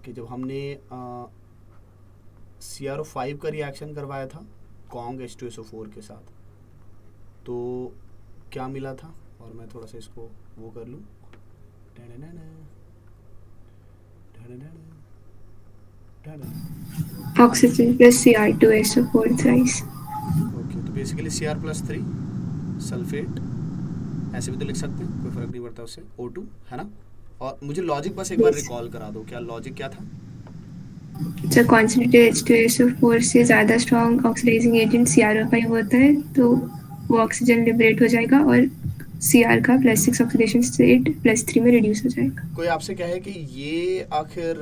कि जब हमने CrO5 का रिएक्शन करवाया था कॉन्ग H2SO4 के साथ, तो क्या मिला था, और मैं थोड़ा सा इसको वो कर लूँ, Oxygen plus Cr2SO4 thrice. Okay, तो बेसिकली Cr+3 सल्फेट, ऐसे भी तो लिख सकते हैं, कोई फर्क नहीं पड़ता उससे, O2 है ना। और मुझे लॉजिक बस एक बार Yes. रिकॉल करा दो, क्या लॉजिक क्या था। जब कॉन्सेंट्रेटेड H2SO4 से ज़्यादा स्ट्रॉन्ग ऑक्सीडाइजिंग एजेंट CrO5 होता है तो वो ऑक्सीजन लिबरेट हो जाएगा और Cr का +6 ऑक्सीडेशन स्टेट +3 में रिड्यूस हो जाएगा। कोई आपसे कहे कि ये आखिर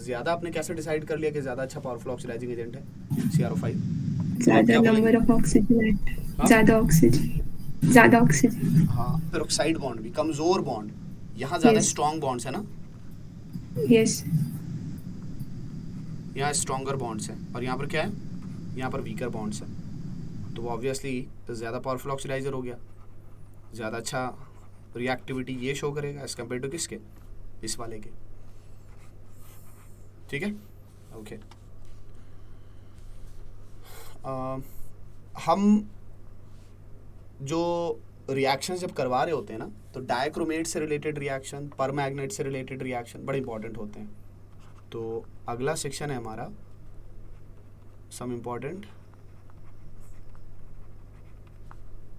ज़्यादा आपने कैसे डिसाइड कर लिया कि ज़्यादा अच्छा पावरफुल ऑक्सीडाइजिंग एजेंट है CrO5, तो आप ज़्यादा क्या बोलेंगे। नंबर ऑफ ऑक्सीजन एट, हाँ ज़्यादा ऑक्सीजन। हाँ, पेरोक्साइड बॉन्ड भी कमज़ोर बॉन्ड, यहाँ ज़्यादा यस स्ट्रॉन्ग बॉन्ड्स है ना, यस यहाँ स्ट्रॉन्गर बॉन्ड्स हैं, और यहाँ पर क्या है, यहाँ पर वीकर बॉन्ड्स हैं, तो वो ऑब्वियसली ज़्यादा पावरफुल ऑक्सीडाइजर हो गया, ज़्यादा अच्छा रिएक्टिविटी ये शो करेगा एज कम्पेयर टू किसके, इस वाले के। ठीक है, ओके। हम जो रिएक्शन जब करवा रहे होते हैं ना, तो डायक्रोमेट से रिलेटेड रिएक्शन, परमैग्नेट से रिलेटेड रिएक्शन बड़े इंपॉर्टेंट होते हैं। तो अगला सेक्शन है हमारा some important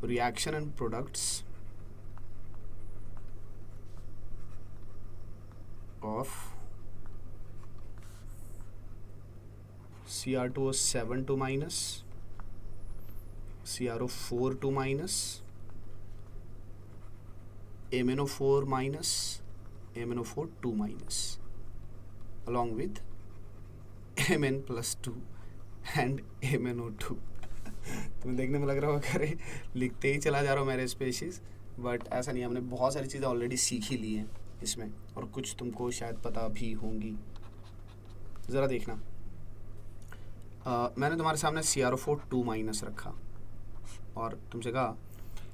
reaction and products of Cr2O7 2 minus, CrO4 2 minus, MnO4 minus, MnO4 2 minus, along with Mn+2 and MnO2। तुम्हें देखने में लग रहा होगा अरे लिखते ही चला जा रहा हूँ मेरे स्पेशीज, बट ऐसा नहीं, हमने बहुत सारी चीज़ें ऑलरेडी सीख ही ली हैं इसमें, और कुछ तुमको शायद पता भी होंगी। ज़रा देखना, मैंने तुम्हारे सामने CrO4 2 माइनस रखा और तुमसे कहा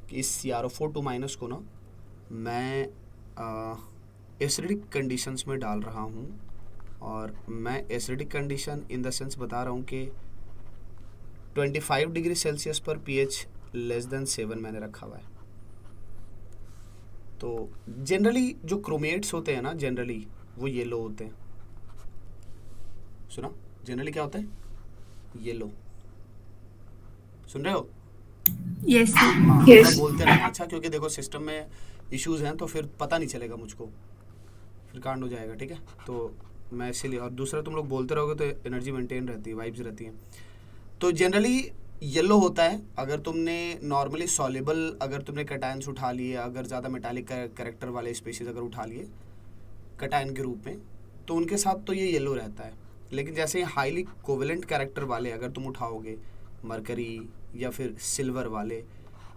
कि इस CrO4 2 माइनस को ना मैं एसिडिक कंडीशंस में डाल रहा हूँ, और मैं acidic condition in the sense बता रहा हूँ कि 25 डिग्री सेल्सियस पर pH <7 मैंने रखा हुआ है। तो जनरली जो क्रोमेट्स होते हैं ना, जनरली वो येलो होते हैं, सुना, जनरली क्या होता है, येलो, सुन रहे हो। यस हाँ, थोड़ा यस बोलते रहना, अच्छा, क्योंकि देखो सिस्टम में इश्यूज हैं तो फिर पता नहीं चलेगा मुझको, फिर कांड हो जाएगा, ठीक है। तो मैं इसीलिए, और दूसरा तुम लोग बोलते रहोगे तो एनर्जी मेंटेन रहती है, वाइब्स रहती हैं। तो जनरली येलो होता है अगर तुमने नॉर्मली सॉल्युबल, अगर तुमने कैटायंस उठा लिए, अगर ज़्यादा मेटालिक कैरेक्टर वाले स्पीशीज अगर उठा लिए कैटायन के रूप में, तो उनके साथ तो ये येलो रहता है। लेकिन जैसे हाईली कोवेलेंट कैरेक्टर वाले अगर तुम उठाओगे, मरकरी या फिर सिल्वर वाले,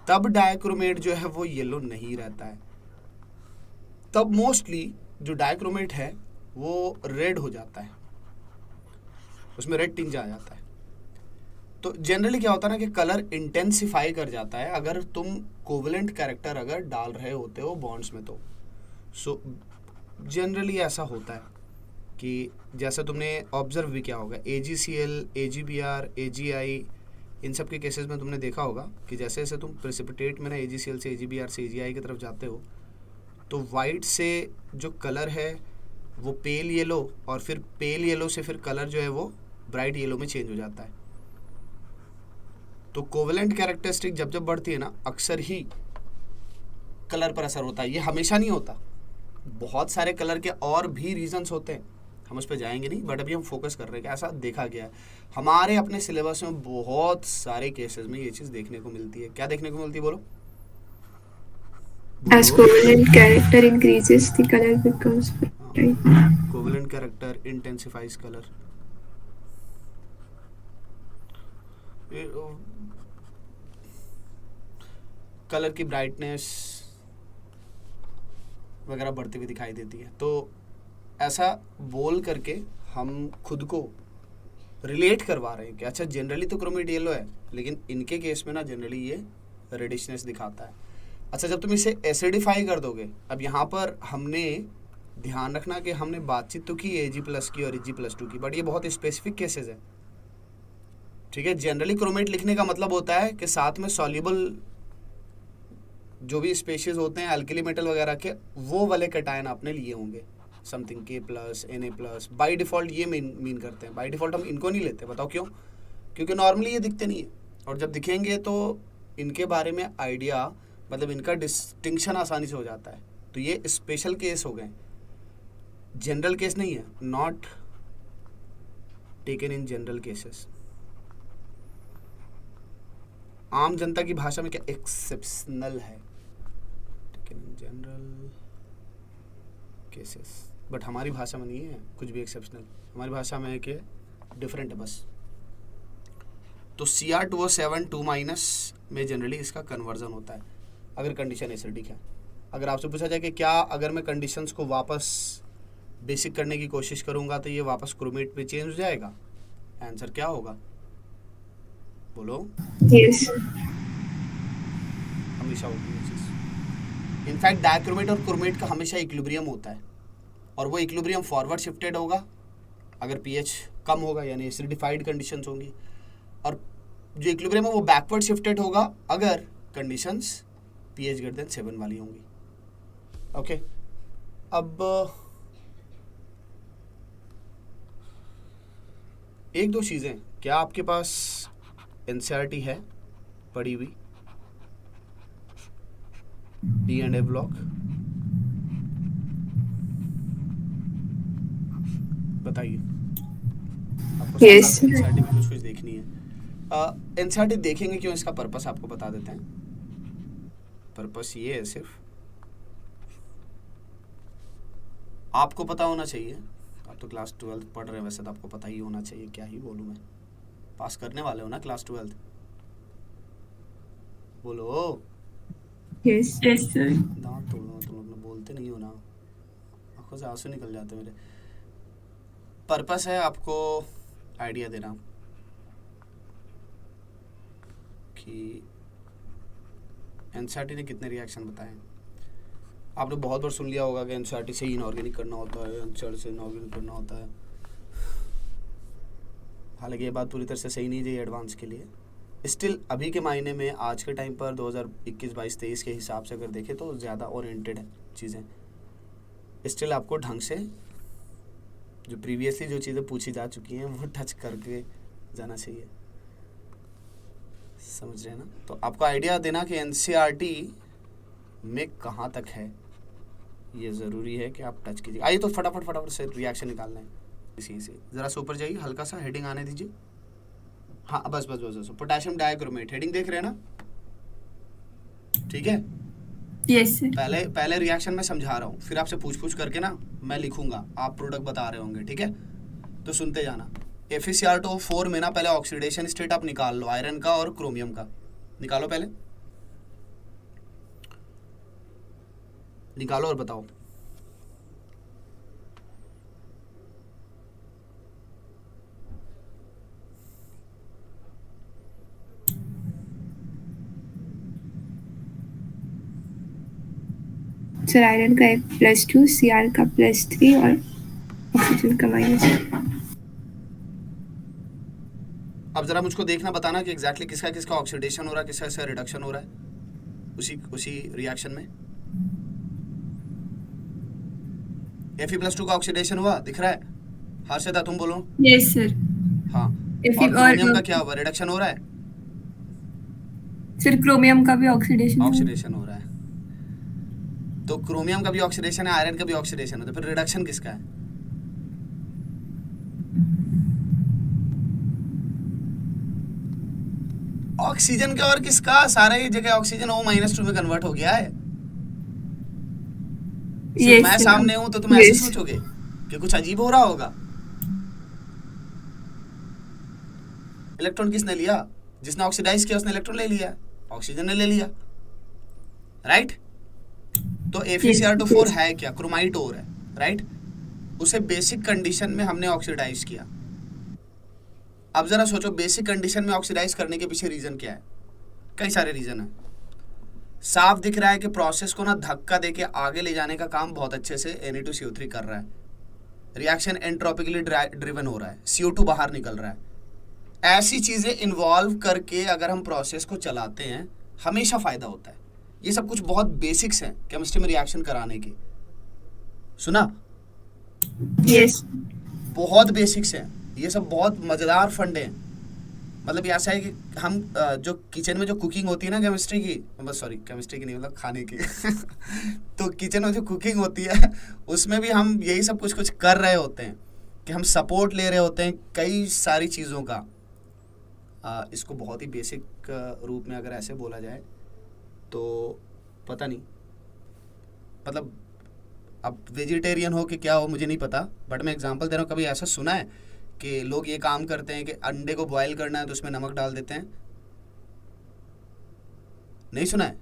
तब डायक्रोमेट जो है वो येलो नहीं रहता है, तब मोस्टली जो डायक्रोमेट है वो रेड हो जाता है, उसमें रेड टिंज आ जाता है। तो जनरली क्या होता है ना कि कलर इंटेंसिफाई कर जाता है अगर तुम कोवेलेंट कैरेक्टर अगर डाल रहे होते हो बॉन्ड्स में, तो सो जनरली ऐसा होता है कि जैसा तुमने ऑब्जर्व भी किया होगा, AgCl, AgBr, AgI, इन सब के केसेस में तुमने देखा होगा कि जैसे जैसे तुम प्रेसिपिटेट में ना AgCl से AgBr से AgI की तरफ जाते हो, तो वाइट से जो कलर है वो पेल येलो, और फिर पेल येलो से फिर कलर जो है वो ब्राइट येलो में चेंज हो जाता है। तो कोवेलेंट कैरेक्टरिस्टिक जब जब बढ़ती है ना, अक्सर ही कलर पर असर होता है। ये हमेशा नहीं होता, बहुत सारे कलर के और भी रीजंस होते हैं, हम उस पर जाएंगे नहीं, बट अभी हम फोकस कर रहे हैं कि ऐसा देखा गया है हमारे अपने सिलेबस में, बहुत सारे केसेस में ये चीज़ देखने को मिलती है। क्या देखने को मिलती है, बोलो As बोलो। covalent character increases, the color becomes bright. Covalent character intensifies colour, colour की ब्राइटनेस वगैरह बढ़ती हुई दिखाई देती है। तो ऐसा बोल करके हम खुद को रिलेट करवा रहे हैं कि अच्छा जनरली तो क्रोमेट येलो है, लेकिन इनके केस में ना जनरली ये रेडिशनेस दिखाता है। अच्छा, जब तुम इसे एसिडिफाई कर दोगे, अब यहाँ पर हमने ध्यान रखना कि हमने बातचीत तो की Ag+ की और Ag+2 की, बट ये बहुत स्पेसिफिक केसेस है, ठीक है। जनरली क्रोमेट लिखने का मतलब होता है कि साथ में सॉल्युबल जो भी स्पेशीज होते हैं एल्कली मेटल वगैरह के, वो वाले कटायन आपने लिए होंगे, something K+, Na+, by default ये मीन करते हैं। बाय डिफ़ॉल्ट हम इनको नहीं लेते, बताओ क्यों? क्योंकि नॉर्मली ये दिखते नहीं है, और जब दिखेंगे तो इनके बारे में आइडिया, मतलब इनका डिस्टिंक्शन आसानी से हो जाता है। तो ये स्पेशल केस हो गए, जनरल केस नहीं है, not taken in general cases. आम जनता की भाषा में क्या एक्सेप्शनल है, taken in general cases, but हमारी भाषा में नहीं है कुछ भी एक्सेप्शनल। हमारी भाषा में है कि डिफरेंट है बस। तो Cr2O7 2- में जनरली इसका कन्वर्जन होता है अगर कंडीशन एसिडिक है। अगर आपसे पूछा जाए कि क्या अगर मैं कंडीशंस को वापस बेसिक करने की कोशिश करूंगा तो ये वापस क्रोमेट पे चेंज हो जाएगा, आंसर क्या होगा बोलो? Yes. हमेशा होगी ये चीज़। इनफैक्ट डायक्रोमेट और क्रोमेट का हमेशा इक्विलिब्रियम होता है, और वो इक्विलिब्रियम फॉरवर्ड शिफ्टेड होगा अगर पीएच कम होगा, यानी एसिडिफाइड कंडीशंस होंगी, और जो इक्विलिब्रियम है वो बैकवर्ड शिफ्टेड होगा अगर कंडीशंस पीएच ग्रेटर देन 7 वाली होंगी। ओके, अब एक दो चीज़ें, क्या आपके पास एनसीईआरटी है पढ़ी हुई, D&A ब्लॉक? बताइए, आपको साथ Yes. साथ एनसीईआरटी भी कुछ कुछ देखनी है। एनसीईआरटी देखेंगे क्यों, इसका पर्पस आपको बता देते हैं। पर्पस ये है, सिर्फ आपको पता होना चाहिए, आप तो क्लास 12 पढ़ रहे हैं, वैसे तो आपको पता ही होना चाहिए, क्या ही बोलूँ मैं, पास करने वाले हो ना क्लास 12, बोलो। Yes. Yes, sir. दांत तोड़ दो, तुम लोग बोलते नहीं हो ना, आंखों से आंसू निकल जाते मेरे। पर्पस है आपको आइडिया देना कि एनसीईआरटी ने कितने रिएक्शन बताए। आपने बहुत बार सुन लिया होगा कि एनसीईआरटी से इनऑर्गेनिक करना होता है, एनसीईआरटी से इनऑर्गेनिक करना होता है। हालांकि ये बात पूरी तरह से सही नहीं है एडवांस के लिए। स्टिल अभी के मायने में आज के टाइम पर 2021, 22, 23 के हिसाब से अगर देखें तो ज़्यादा ओरिएंटेड है चीज़ें। स्टिल आपको ढंग से जो प्रीवियसली जो चीज़ें पूछी जा चुकी हैं वो टच करके जाना चाहिए, समझ रहे हैं ना? तो आपको आइडिया देना कि एनसीईआरटी में कहाँ तक है, ये ज़रूरी है कि आप टच कीजिए। आइए तो फटाफट से रिएक्शन निकालना है इसी से। ज़रा से ऊपर जाइए, हल्का सा हेडिंग आने दीजिए। हाँ बस पोटेशियम डाइक्रोमेट, हेडिंग देख रहे हैं ना? ठीक है, Yes, sir. पहले रिएक्शन में समझा रहा हूँ, फिर आपसे पूछ करके ना मैं लिखूंगा, आप प्रोडक्ट बता रहे होंगे, ठीक है? तो सुनते जाना। FeCr2O4 में ना पहले ऑक्सीडेशन स्टेट आप निकाल लो, आयरन का और क्रोमियम का निकालो, पहले निकालो और बताओ। सर आयरन का +2, Cr का +3 और ऑक्सीजन का -2। अब जरा मुझको देखना, बताना कि एग्जैक्टली किसका किसका ऑक्सीडेशन हो रहा है, किसका किसका रिडक्शन हो रहा है उसी रिएक्शन में। Fe+2 का ऑक्सीडेशन हुआ, दिख रहा है? हर्षदा तुम बोलो। Yes, sir. हाँ, Fe और क्रोमियम और का क्या हुआ, रिडक्शन हो रहा है? सर क्रोमियम का भी ऑक्सीडेशन ऑक्सीडेशन हो रहा है। तो क्रोमियम का भी ऑक्सीडेशन है, आयरन का भी ऑक्सीडेशन है, तो फिर रिडक्शन किसका है? ऑक्सीजन का और किसका? सारा ही जगह ऑक्सीजन O-2 में कन्वर्ट हो गया है। सिर्फ मैं सामने हूं तो तुम ऐसे सोचोगे कि कुछ अजीब हो रहा होगा। इलेक्ट्रॉन किसने लिया? जिसने ऑक्सीडाइज किया उसने इलेक्ट्रॉन ले लिया, ऑक्सीजन ने ले लिया, राइट? तो FeCr2O4 है क्या? क्रोमाइट ओर है, राइट? उसे बेसिक कंडीशन में हमने ऑक्सीडाइज किया। अब जरा सोचो, बेसिक कंडीशन में ऑक्सीडाइज करने के पीछे रीजन क्या है? कई सारे रीजन है। साफ दिख रहा है कि प्रोसेस को ना धक्का देके आगे ले जाने का काम बहुत अच्छे से Na2CO3 कर रहा है। रिएक्शन एंट्रोपिकली ड्रिवन हो रहा है, CO2 बाहर निकल रहा है। ऐसी चीजें इन्वॉल्व करके अगर हम प्रोसेस को चलाते हैं हमेशा फायदा होता है। ये सब कुछ बहुत बेसिक्स हैं केमिस्ट्री में रिएक्शन कराने की। सुना? यस बहुत बेसिक्स हैं, ये सब बहुत मज़ेदार फंडे हैं। मतलब ये ऐसा है कि हम जो किचन में जो कुकिंग होती है ना केमिस्ट्री की, बस सॉरी केमिस्ट्री की नहीं मतलब खाने की तो किचन में जो कुकिंग होती है उसमें भी हम यही सब कुछ कुछ कर रहे होते हैं कि हम सपोर्ट ले रहे होते हैं कई सारी चीज़ों का। इसको बहुत ही बेसिक रूप में अगर ऐसे बोला जाए तो पता नहीं, मतलब अब वेजिटेरियन हो कि क्या हो मुझे नहीं पता, बट मैं एग्जांपल दे रहा हूँ। कभी ऐसा सुना है कि लोग ये काम करते हैं कि अंडे को बॉयल करना है तो उसमें नमक डाल देते हैं? नहीं सुना है?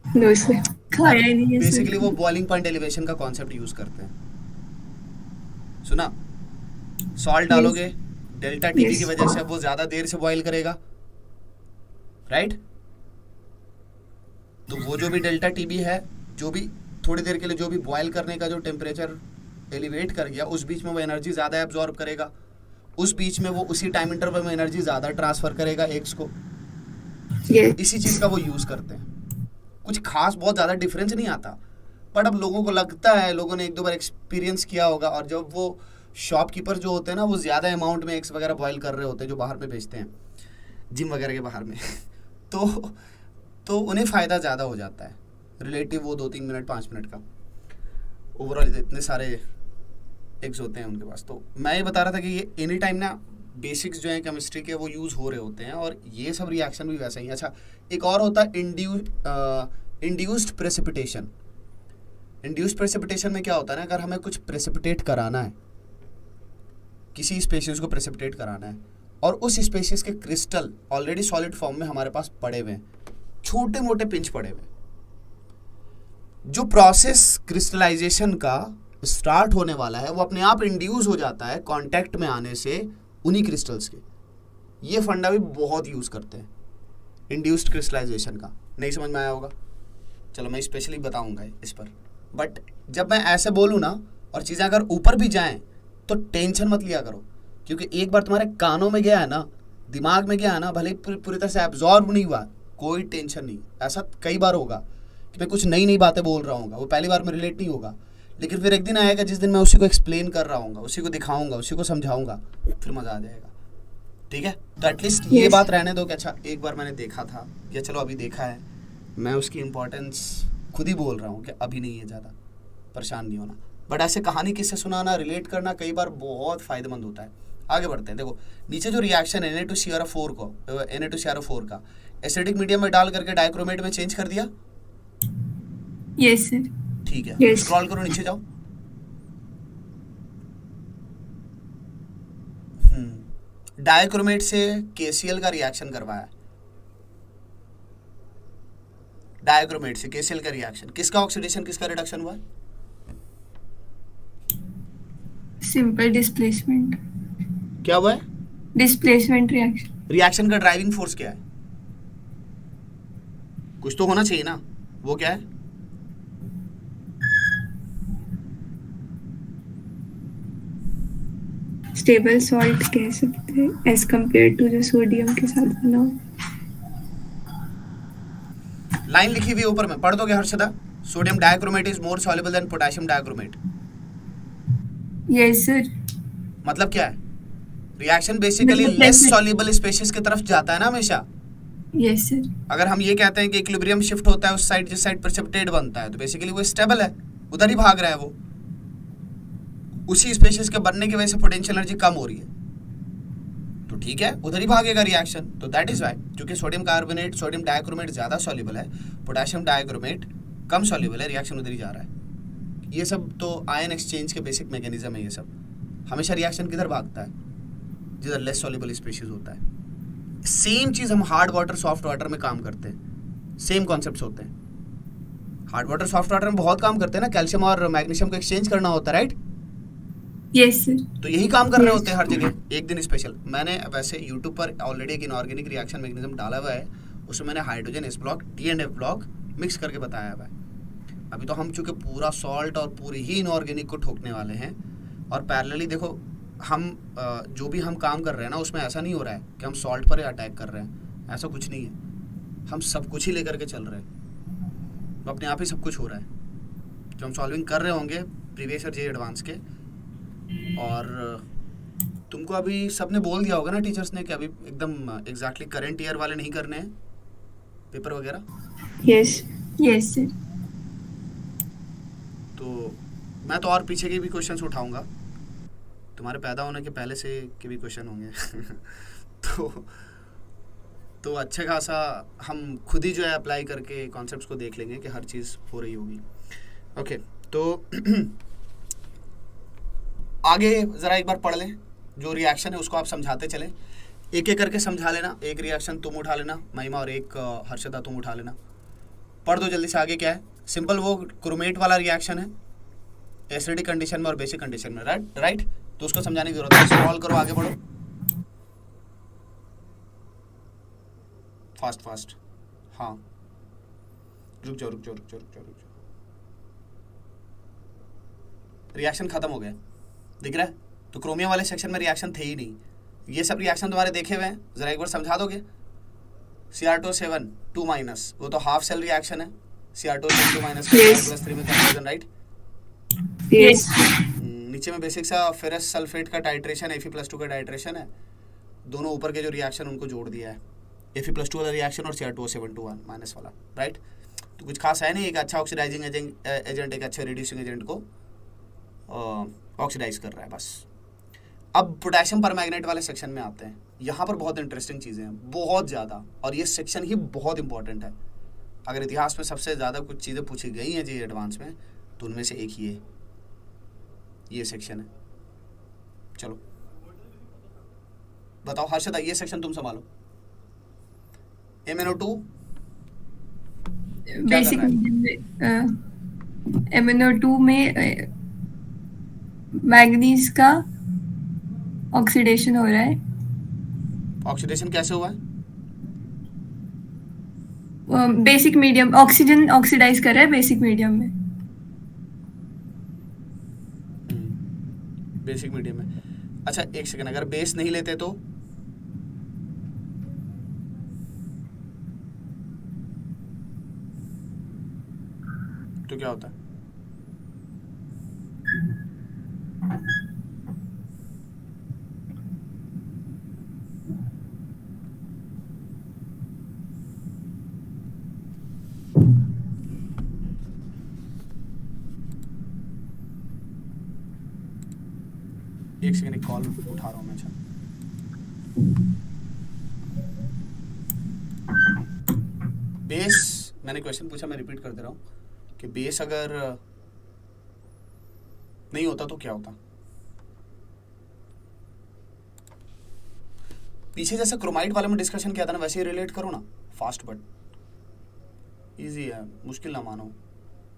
नो सर, खाया ही नहीं है बेसिकली सर। वो बॉइलिंग पॉइंट एलिवेशन का कॉन्सेप्ट यूज करते हैं। सुना? सॉल्ट डालोगे, डेल्टा टीबी की Yes. वजह से अब वो ज्यादा देर से बॉईल करेगा, राइट? तो वो जो भी डेल्टा टीबी है, जो भी थोड़ी देर के लिए जो भी बॉयल करने का जो टेम्परेचर एलिवेट कर गया, उस बीच में वो एनर्जी ज़्यादा एब्जॉर्ब करेगा, उस बीच में वो उसी टाइम इंटरवल में एनर्जी ज़्यादा ट्रांसफ़र करेगा एग्स को। Yes. इसी चीज़ का वो यूज़ करते हैं। कुछ खास बहुत ज़्यादा डिफरेंस नहीं आता, बट अब लोगों को लगता है, लोगों ने एक दो बार एक्सपीरियंस किया होगा, और जब वो शॉपकीपर जो होते हैं ना वो ज़्यादा अमाउंट में एग्स वगैरह बॉयल कर रहे होते हैं जो बाहर में बेचते हैं जिम वगैरह के बाहर में तो उन्हें फ़ायदा ज़्यादा हो जाता है रिलेटिव वो 2-3 मिनट 5 मिनट का। ओवरऑल इतने सारे एग्स होते हैं उनके पास। तो मैं ये बता रहा था कि ये एनी टाइम ना बेसिक्स जो हैं केमिस्ट्री के वो यूज़ हो रहे होते हैं, और ये सब रिएक्शन भी वैसा ही है। अच्छा, एक और होता है इंड्यूस्ड प्रेसिपिटेशन। इंड्यूस्ड प्रेसिपिटेशन में क्या होता है ना, अगर हमें कुछ प्रेसिपिटेट कराना है, किसी स्पेशीज को प्रेसिपिटेट कराना है, और उस स्पेशीज के क्रिस्टल ऑलरेडी सॉलिड फॉर्म में हमारे पास पड़े हुए हैं, छोटे मोटे पिंच पड़े हुए, जो प्रोसेस क्रिस्टलाइजेशन का स्टार्ट होने वाला है वो अपने आप इंड्यूस हो जाता है कांटेक्ट में आने से उन्हीं क्रिस्टल्स के। ये फंडा भी बहुत यूज़ करते हैं इंड्यूस्ड क्रिस्टलाइजेशन का। नहीं समझ में आया होगा? चलो मैं स्पेशली बताऊंगा इस पर, बट जब मैं ऐसे बोलूँ ना और चीज़ें अगर ऊपर भी जाएं तो टेंशन मत लिया करो, क्योंकि एक बार तुम्हारे कानों में गया है ना, दिमाग में गया है ना, भले ही पूरी तरह से एब्जॉर्ब नहीं हुआ, कोई टेंशन नहीं। ऐसा कई बार होगा कि मैं कुछ नई नई बातें बोल रहा हूँ, वो पहली बार में रिलेट नहीं होगा, लेकिन फिर एक दिन आएगा जिस दिन मैं उसी को एक्सप्लेन कर रहा हूँ, उसी को दिखाऊंगा, उसी को समझाऊंगा, फिर मज़ा आ जाएगा। ठीक है? तो एटलीस्ट ये Yes. बात रहने दो कि अच्छा एक बार मैंने देखा था, या चलो अभी देखा है, मैं उसकी इम्पोर्टेंस खुद ही बोल रहा हूँ कि अभी नहीं है, ज़्यादा परेशान नहीं होना। बट ऐसे कहानी किससे सुनाना, रिलेट करना कई बार बहुत फ़ायदेमंद होता है। आगे बढ़ते हैं। देखो नीचे जो रिएक्शन है Na2CrO4 का एसिडिक मीडियम में डाल करके डाइक्रोमेट में चेंज कर दिया। Yes sir. ठीक है, Yes. स्क्रॉल करो, नीचे जाओ। डाइक्रोमेट से KCl का रिएक्शन करवाया। डाइक्रोमेट से KCl का रिएक्शन, किसका ऑक्सीडेशन किसका रिडक्शन हुआ? Simple displacement. क्या हुआ है? Displacement reaction. रिएक्शन का ड्राइविंग फोर्स क्या है? कुछ तो होना चाहिए ना, वो क्या है? Stable salt कह सकते हैं as compared to जो सोडियम के साथ बना हो। लाइन लिखी हुई है ऊपर में, पढ़ दोगे Harshada? Sodium dichromate is more soluble than potassium dichromate. Yes sir. मतलब क्या है? रिएक्शन बेसिकली मतलब लेस कैसे? सॉल्युबल स्पेशीज की तरफ जाता है ना हमेशा। Yes sir. अगर हम ये कहते हैं कि इक्विलिब्रियम शिफ्ट होता है उस साइड जिस साइड प्रेसिपिटेट बनता है, तो बेसिकली वो स्टेबल है, उधर ही भाग रहा है वो। उसी स्पेशीज के बनने की वजह से पोटेंशियल एनर्जी कम हो रही है, तो ठीक है उधर ही भागेगा रिएक्शन। तो दैट इज वाई, क्योंकि सोडियम कार्बोनेट सोडियम डाइक्रोमेट ज़्यादा सॉल्युबल है, पोटेशियम डाइक्रोमेट कम सॉल्युबल है, रिएक्शन उधर ही जा रहा है। ये सब तो आयन एक्सचेंज के बेसिक मैकेनिज्म है। ये सब हमेशा रिएक्शन किधर भागता है? जिधर लेस सॉल्युबल स्पेशीज होता है। सेम चीज़ हम हार्ड वाटर सॉफ्ट वाटर में काम करते हैं, सेम कॉन्सेप्ट्स होते हैं। हार्ड वाटर सॉफ्ट वाटर में बहुत काम करते हैं ना, कैल्शियम और मैग्नीशियम को एक्सचेंज करना होता है, राइट? Yes sir. तो यही काम कर रहे Yes. होते हैं हर जगह। एक दिन स्पेशल, मैंने वैसे यूट्यूब पर ऑलरेडी एक इनऑर्गेनिक रिएक्शन मैकेनिज्म डाला हुआ है, उसमें मैंने hydrogen S block T and F block mix करके बताया हुआ है। अभी तो हम चूँकि पूरा सॉल्ट और पूरी ही इनऑर्गेनिक को ठोकने वाले हैं, और पैरेलली देखो हम जो भी हम काम कर रहे हैं ना, उसमें ऐसा नहीं हो रहा है कि हम सॉल्ट पर अटैक कर रहे हैं, ऐसा कुछ नहीं है। हम सब कुछ ही लेकर के चल रहे हैं, तो अपने आप ही सब कुछ हो रहा है जो हम सॉल्विंग कर रहे होंगे प्रीवियस ईयर जे एडवांस के। और तुमको अभी सबने बोल दिया होगा ना टीचर्स ने कि अभी एकदम एग्जैक्टली करंट ईयर वाले नहीं करने हैं पेपर वगैरह। Yes yes sir. तो मैं तो और पीछे के भी क्वेश्चंस उठाऊंगा, तुम्हारे पैदा होने के पहले से के भी क्वेश्चन होंगे। तो अच्छे खासा हम खुद ही जो है अप्लाई करके कॉन्सेप्ट्स को देख लेंगे कि हर चीज़ हो रही होगी। ओके, तो आगे ज़रा एक बार पढ़ लें, जो रिएक्शन है उसको आप समझाते चलें, एक एक करके समझा लेना। एक रिएक्शन तुम उठा लेना महिमा, और एक हर्षदा तुम उठा लेना। पढ़ दो जल्दी से। आगे क्या है? सिंपल वो क्रोमेट वाला रिएक्शन है एसिडिक कंडीशन में और बेसिक कंडीशन में, राइट। तो उसको समझाने की जरूरत है। सॉल्व करो, आगे बढ़ो फास्ट। हाँ, रुक जाओ। रिएक्शन खत्म हो गया, दिख रहा है? तो क्रोमियम वाले सेक्शन में रिएक्शन थे ही नहीं। ये सब रिएक्शन तुम्हारे देखे हुए हैं, जरा एक बार समझा दोगे? Cr2 2 माइनस, वो तो हाफ सेल रिएक्शन है। Cr2 2 माइनस +3 में कंवर्जन, राइट? यस। नीचे में बेसिक सा फेरस सल्फेट का टाइट्रेशन, Fe+2 का टाइट्रेशन है। दोनों ऊपर के जो रिएक्शन उनको जोड़ दिया है, Fe+2 वाला रिएक्शन और Cr2O7 माइनस वाला, राइट? तो कुछ खास है नहीं, एक अच्छा ऑक्सीडाइजिंग एजेंट एक अच्छा रिड्यूसिंग एजेंट को ऑक्सीडाइज कर रहा है, बस। अब पोटेशियम परमैंगनेट वाले सेक्शन में आते हैं। यहाँ पर बहुत इंटरेस्टिंग चीज़ें हैं, बहुत ज़्यादा, और ये सेक्शन ही बहुत इंपॉर्टेंट है। अगर इतिहास में सबसे ज़्यादा कुछ चीज़ें पूछी गई हैं जी एडवांस में, तो उनमें से एक ही है, ये सेक्शन है। चलो बताओ हर्षदा, ये सेक्शन तुम संभालो। MnO2 बेसिक मीडियम में MnO2 में मैग्नीज का ऑक्सीडेशन हो रहा है। ऑक्सीडेशन कैसे हुआ है? बेसिक मीडियम, ऑक्सीजन ऑक्सीडाइज कर रहा है बेसिक मीडियम में। बेसिक मीडियम में। अच्छा एक सेकंड, अगर बेस नहीं लेते तो क्या होता है? एक सेकंड, एक कॉल उठा रहा हूँ मैं। अच्छा, बेस, मैंने क्वेश्चन पूछा, मैं रिपीट कर दे रहा हूँ कि बेस अगर नहीं होता तो क्या होता? पीछे जैसे क्रोमाइड वाले में डिस्कशन किया था ना, वैसे ही रिलेट करो ना, फास्ट बट इजी है, मुश्किल ना मानो।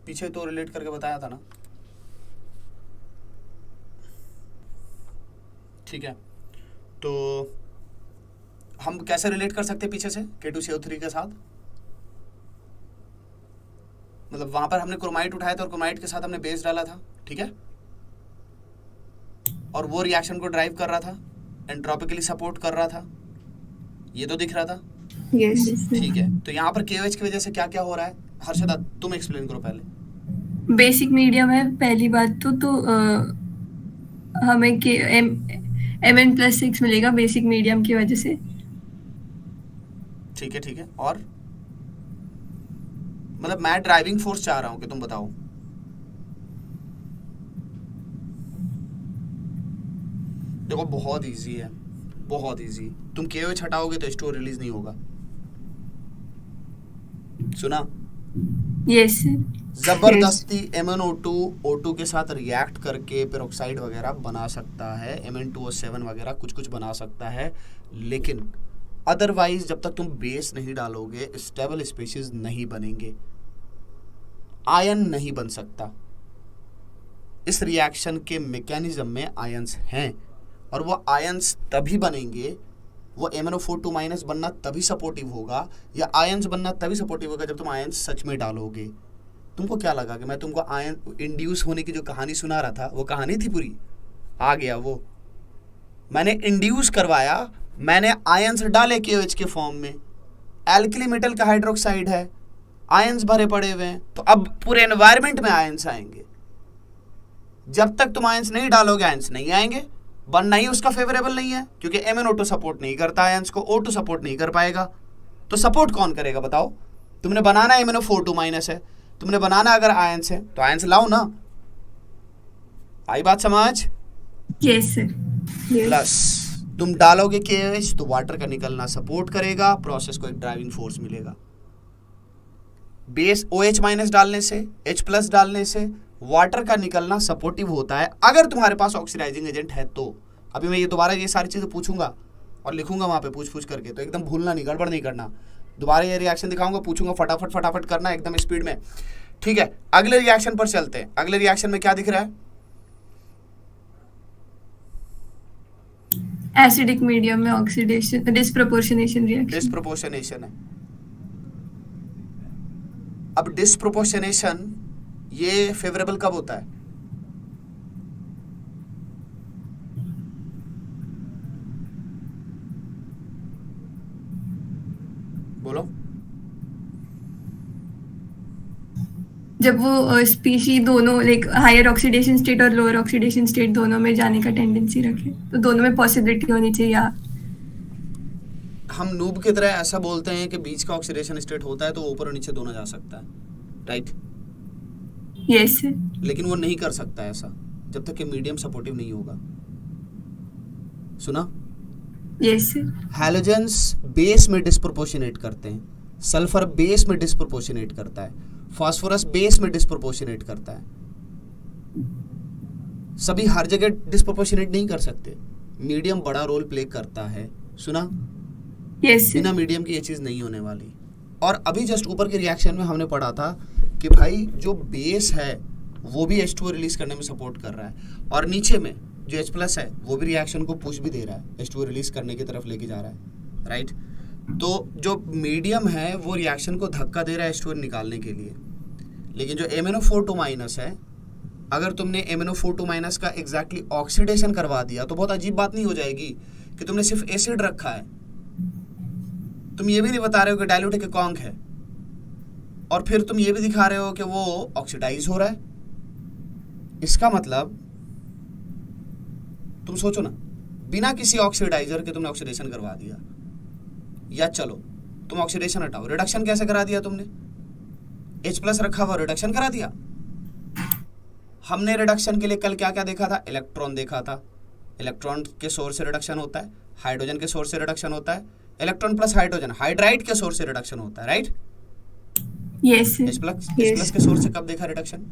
पीछे तो रिलेट करके बताया था ना, ठीक है? तो हम कैसे रिलेट कर सकते हैं पीछे से K2CO3 के साथ? मतलब वहां पर हमने क्रोमाइड उठाया था और क्रोमाइड के साथ हमने बेस डाला था, ठीक है? और वो रिएक्शन को ड्राइव कर रहा था, एंट्रोपिकली सपोर्ट कर रहा था, ये तो दिख रहा था। यस, ठीक है, तो यहाँ पर KOH की वजह से क्या क्या हो रहा है? हर्षदा तुम एक्सप्लेन करो पहले। बेसिक मीडियम है पहली बात तो हमें के Mn+6 मिलेगा बेसिक मीडियम की वजह से। ठीक है, और मतलब मैं ड्राइविंग फोर्स चाह रहा हूँ कि तुम बताओ। देखो बहुत इजी है, बहुत इजी। तुम KOH हटाओगे तो H2O रिलीज नहीं होगा, सुना? यस जबरदस्ती MnO2 O2 के साथ रिएक्ट करके पेरोक्साइड वगैरह बना सकता है, Mn2O7 वगैरह कुछ कुछ बना सकता है, लेकिन अदरवाइज जब तक तुम बेस नहीं डालोगे स्टेबल स्पीशीज नहीं बनेंगे, आयन नहीं बन सकता। इस रिएक्शन के मैकेनिज्म में आयंस हैं, और वो आयंस तभी बनेंगे, वो MnO4 2- बनना तभी सपोर्टिव होगा या आयंस बनना तभी सपोर्टिव होगा जब तुम आयंस सच में डालोगे। तुमको क्या लगा कि मैं तुमको आयन इंड्यूस होने की जो कहानी सुना रहा था वो कहानी थी पूरी? आ गया वो, मैंने इंड्यूस करवाया, मैंने आयंस डाले KOH के फॉर्म में, एल्किली मेटल का हाइड्रोक्साइड है, आयंस भरे पड़े हुए हैं, तो अब पूरे एनवायरमेंट में आयंस आएंगे। जब तक तुम आयंस नहीं डालोगे आयंस नहीं आएंगे, बनना ही उसका फेवरेबल नहीं है क्योंकि MnO2 सपोर्ट नहीं करता आयंस को, O2 सपोर्ट नहीं कर पाएगा। तो सपोर्ट कौन करेगा बताओ? तुमने बनाना MnO4 2- है, तुमने बनाना अगर आयंस है तो आयंस लाओ ना। आई बात समझ? Yes sir. प्लस तुम डालोगे KOH तो वाटर का निकलना सपोर्ट करेगा, प्रोसेस को एक ड्राइविंग फोर्स मिलेगा। बेस OH- डालने से, H+ डालने से वाटर का निकलना सपोर्टिव होता है अगर तुम्हारे पास ऑक्सीडाइजिंग एजेंट है तो। अभी मैं ये दोबारा ये सारी चीजें पूछूंगा और लिखूंगा वहां पे पूछ करके, तो एकदम भूलना नहीं, गड़बड़ नहीं करना। दोबारा ये रिएक्शन दिखाऊंगा, पूछूंगा, फटाफट करना एकदम स्पीड में, ठीक है? अगले रिएक्शन पर चलते हैं। अगले रिएक्शन में क्या दिख रहा है? एसिडिक मीडियम में ऑक्सीडेशन डिस्प्रोपोर्शनेशन रिएक्शन। डिस्प्रोपोर्शनेशन है। अब डिस्प्रोपोर्शनेशन ये फेवरेबल कब होता है? बोलो। जब वो स्पीशी दोनों लाइक हायर ऑक्सीडेशन स्टेट और लोअर ऑक्सीडेशन स्टेट दोनों में जाने का टेंडेंसी रखे, तो दोनों में पॉसिबिलिटी होनी चाहिए। हम नूब की तरह ऐसा बोलते हैं कि बीच का ऑक्सीडेशन स्टेट होता है तो ऊपर और नीचे दोनों जा सकता है, राइट? यस। लेकिन वो नहीं कर सकता ऐसा जब तक कि मीडियम सपोर्टिव नहीं होगा। सुना? यस। हैलोजेंस बेस में डिस्प्रोपोर्शनेट करते हैं, सल्फर बेस में डिस्प्रोपोर्शनेट करता है, फास्फोरस बेस में डिस्प्रोपोर्शनेट करता है। सभी हर जगह डिस्प्रोपोर्शनेट नहीं कर सकते, मीडियम बड़ा रोल प्ले करता है। सुना? यस। बिना मीडियम की ये चीज नहीं होने वाली। और अभी जस्ट ऊपर के रिएक्शन में हमने पढ़ा था कि भाई जो बेस है वो भी H2O रिलीज करने में सपोर्ट कर रहा है, और नीचे में जो H+ है वो भी रिएक्शन को पुश भी दे रहा है, H2O रिलीज करने की तरफ लेके जा रहा है, राइट? तो जो मीडियम है वो रिएक्शन को धक्का दे रहा है H2O निकालने के लिए। लेकिन जो MnO4 2- है, अगर तुमने MnO4 2- का एग्जैक्टली ऑक्सीडेशन करवा दिया तो बहुत अजीब बात नहीं हो जाएगी कि तुमने सिर्फ एसिड रखा है, तुम ये भी नहीं बता रहे हो कि डाइल्यूट है कि कॉन्क है, और फिर तुम ये भी दिखा रहे हो कि वो ऑक्सीडाइज हो रहा है। इसका मतलब तुम सोचो ना, बिना किसी ऑक्सीडाइजर के तुमने ऑक्सीडेशन करवा दिया, या चलो तुम ऑक्सीडेशन हटाओ, रिडक्शन कैसे करा दिया तुमने? H+ रखा हुआ रिडक्शन करा दिया। हमने रिडक्शन के लिए कल क्या क्या देखा था? इलेक्ट्रॉन देखा था, इलेक्ट्रॉन के सोर्स से रिडक्शन होता है, हाइड्रोजन के सोर्स से रिडक्शन होता है, इलेक्ट्रॉन प्लस हाइड्रोजन हाइड्राइड के सोर्स से रिडक्शन होता है, राइट? यस। H+ के सोर्स से कब देखा रिडक्शन?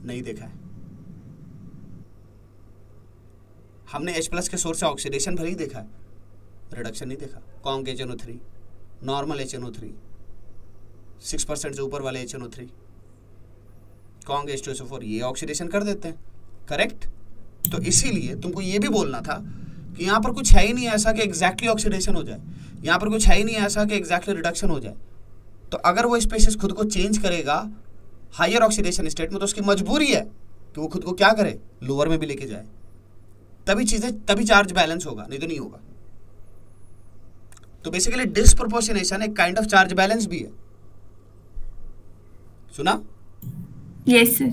नहीं देखा है। हमने H+ के सोर्स से ऑक्सीडेशन भले ही देखा है, रिडक्शन नहीं देखा। कॉन्क HNO3, नॉर्मल HNO3, 6% से ऊपर वाले HNO3, कॉन्क H2SO4, ये ऑक्सीडेशन कर देते हैं, करेक्ट? तो इसीलिए तुमको ये भी बोलना था कि यहाँ पर कुछ है ही नहीं ऐसा कि एग्जैक्टली ऑक्सीडेशन हो जाए, यहाँ पर कुछ है ही नहीं ऐसा कि एग्जैक्टली रिडक्शन हो जाए। तो अगर वो स्पीशीज खुद को चेंज करेगा हायर ऑक्सीडेशन स्टेट में, तो उसकी मजबूरी है कि वो खुद को क्या करे, लोअर में भी लेके जाए, तभी चार्ज बैलेंस होगा, नहीं तो नहीं होगा। तो बेसिकली डिस्प्रोपोर्शनेशन एक काइंड ऑफ चार्ज बैलेंस भी है। सुना? Yes sir.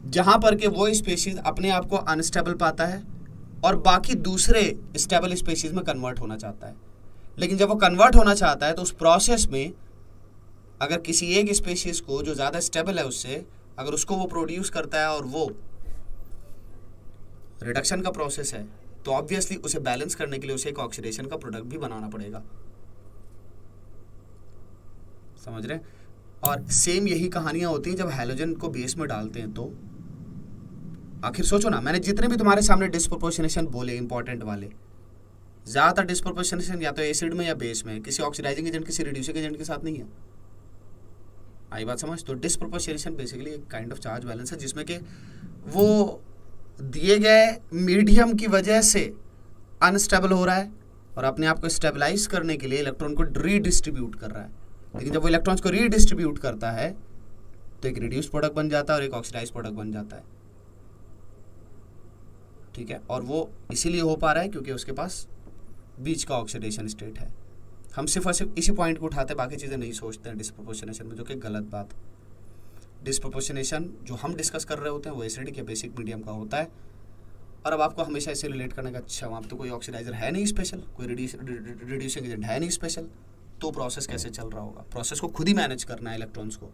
जहां पर के वो स्पीशीज अपने आप को अनस्टेबल पाता है और बाकी दूसरे स्टेबल स्पीशीज में कन्वर्ट होना चाहता है। लेकिन जब वो कन्वर्ट होना चाहता है तो उस प्रोसेस में अगर किसी एक स्पीशीज को जो ज़्यादा स्टेबल है उससे, अगर उसको वो प्रोड्यूस करता है और वो रिडक्शन का प्रोसेस है, तो ऑब्वियसली उसे बैलेंस करने के लिए उसे एक ऑक्सीडेशन का प्रोडक्ट भी बनाना पड़ेगा। समझ रहे? और सेम यही कहानियां होती हैं जब हैलोजन को बेस में डालते हैं। तो आखिर सोचो ना, मैंने जितने भी तुम्हारे सामने डिस्प्रोपोर्शनेशन बोले इंपॉर्टेंट वाले, ज़्यादातर डिस्प्रोपोर्शनेशन या तो एसिड में या बेस में, किसी ऑक्सीडाइजिंग एजेंट किसी रिड्यूसिंग एजेंट के साथ नहीं है। आई बात समझ? तो डिस्प्रोपोर्शनेशन बेसिकली एक काइंड ऑफ चार्ज बैलेंस है जिसमें कि वो दिए गए मीडियम की वजह से अनस्टेबल हो रहा है और अपने आप को स्टेबलाइज करने के लिए इलेक्ट्रॉन को रीडिस्ट्रीब्यूट कर रहा है। लेकिन जब वो इलेक्ट्रॉन्स को रीडिस्ट्रीब्यूट करता है तो एक रिड्यूस प्रोडक्ट बन जाता है और एक ऑक्सीडाइज प्रोडक्ट बन जाता है, ठीक है। और वो इसीलिए हो पा रहा है क्योंकि उसके पास बीच का ऑक्सीडेशन स्टेट है। हम सिर्फ और सिर्फ इसी पॉइंट को उठाते हैं, बाकी चीज़ें नहीं सोचते हैं डिस्प्रोपोर्शनेशन में, जो कि गलत बात। डिस्प्रोपोर्शनेशन जो हम डिस्कस कर रहे होते हैं वो एसिडिक या बेसिक मीडियम का होता है। और अब आपको हमेशा ऐसे रिलेट करने का, अच्छा वहाँ पे तो कोई ऑक्सीडाइजर है नहीं स्पेशल, कोई रिड्यूसिंग एजेंट है नहीं स्पेशल, तो प्रोसेस कैसे चल रहा होगा? प्रोसेस को खुद ही मैनेज करना है इलेक्ट्रॉन्स को,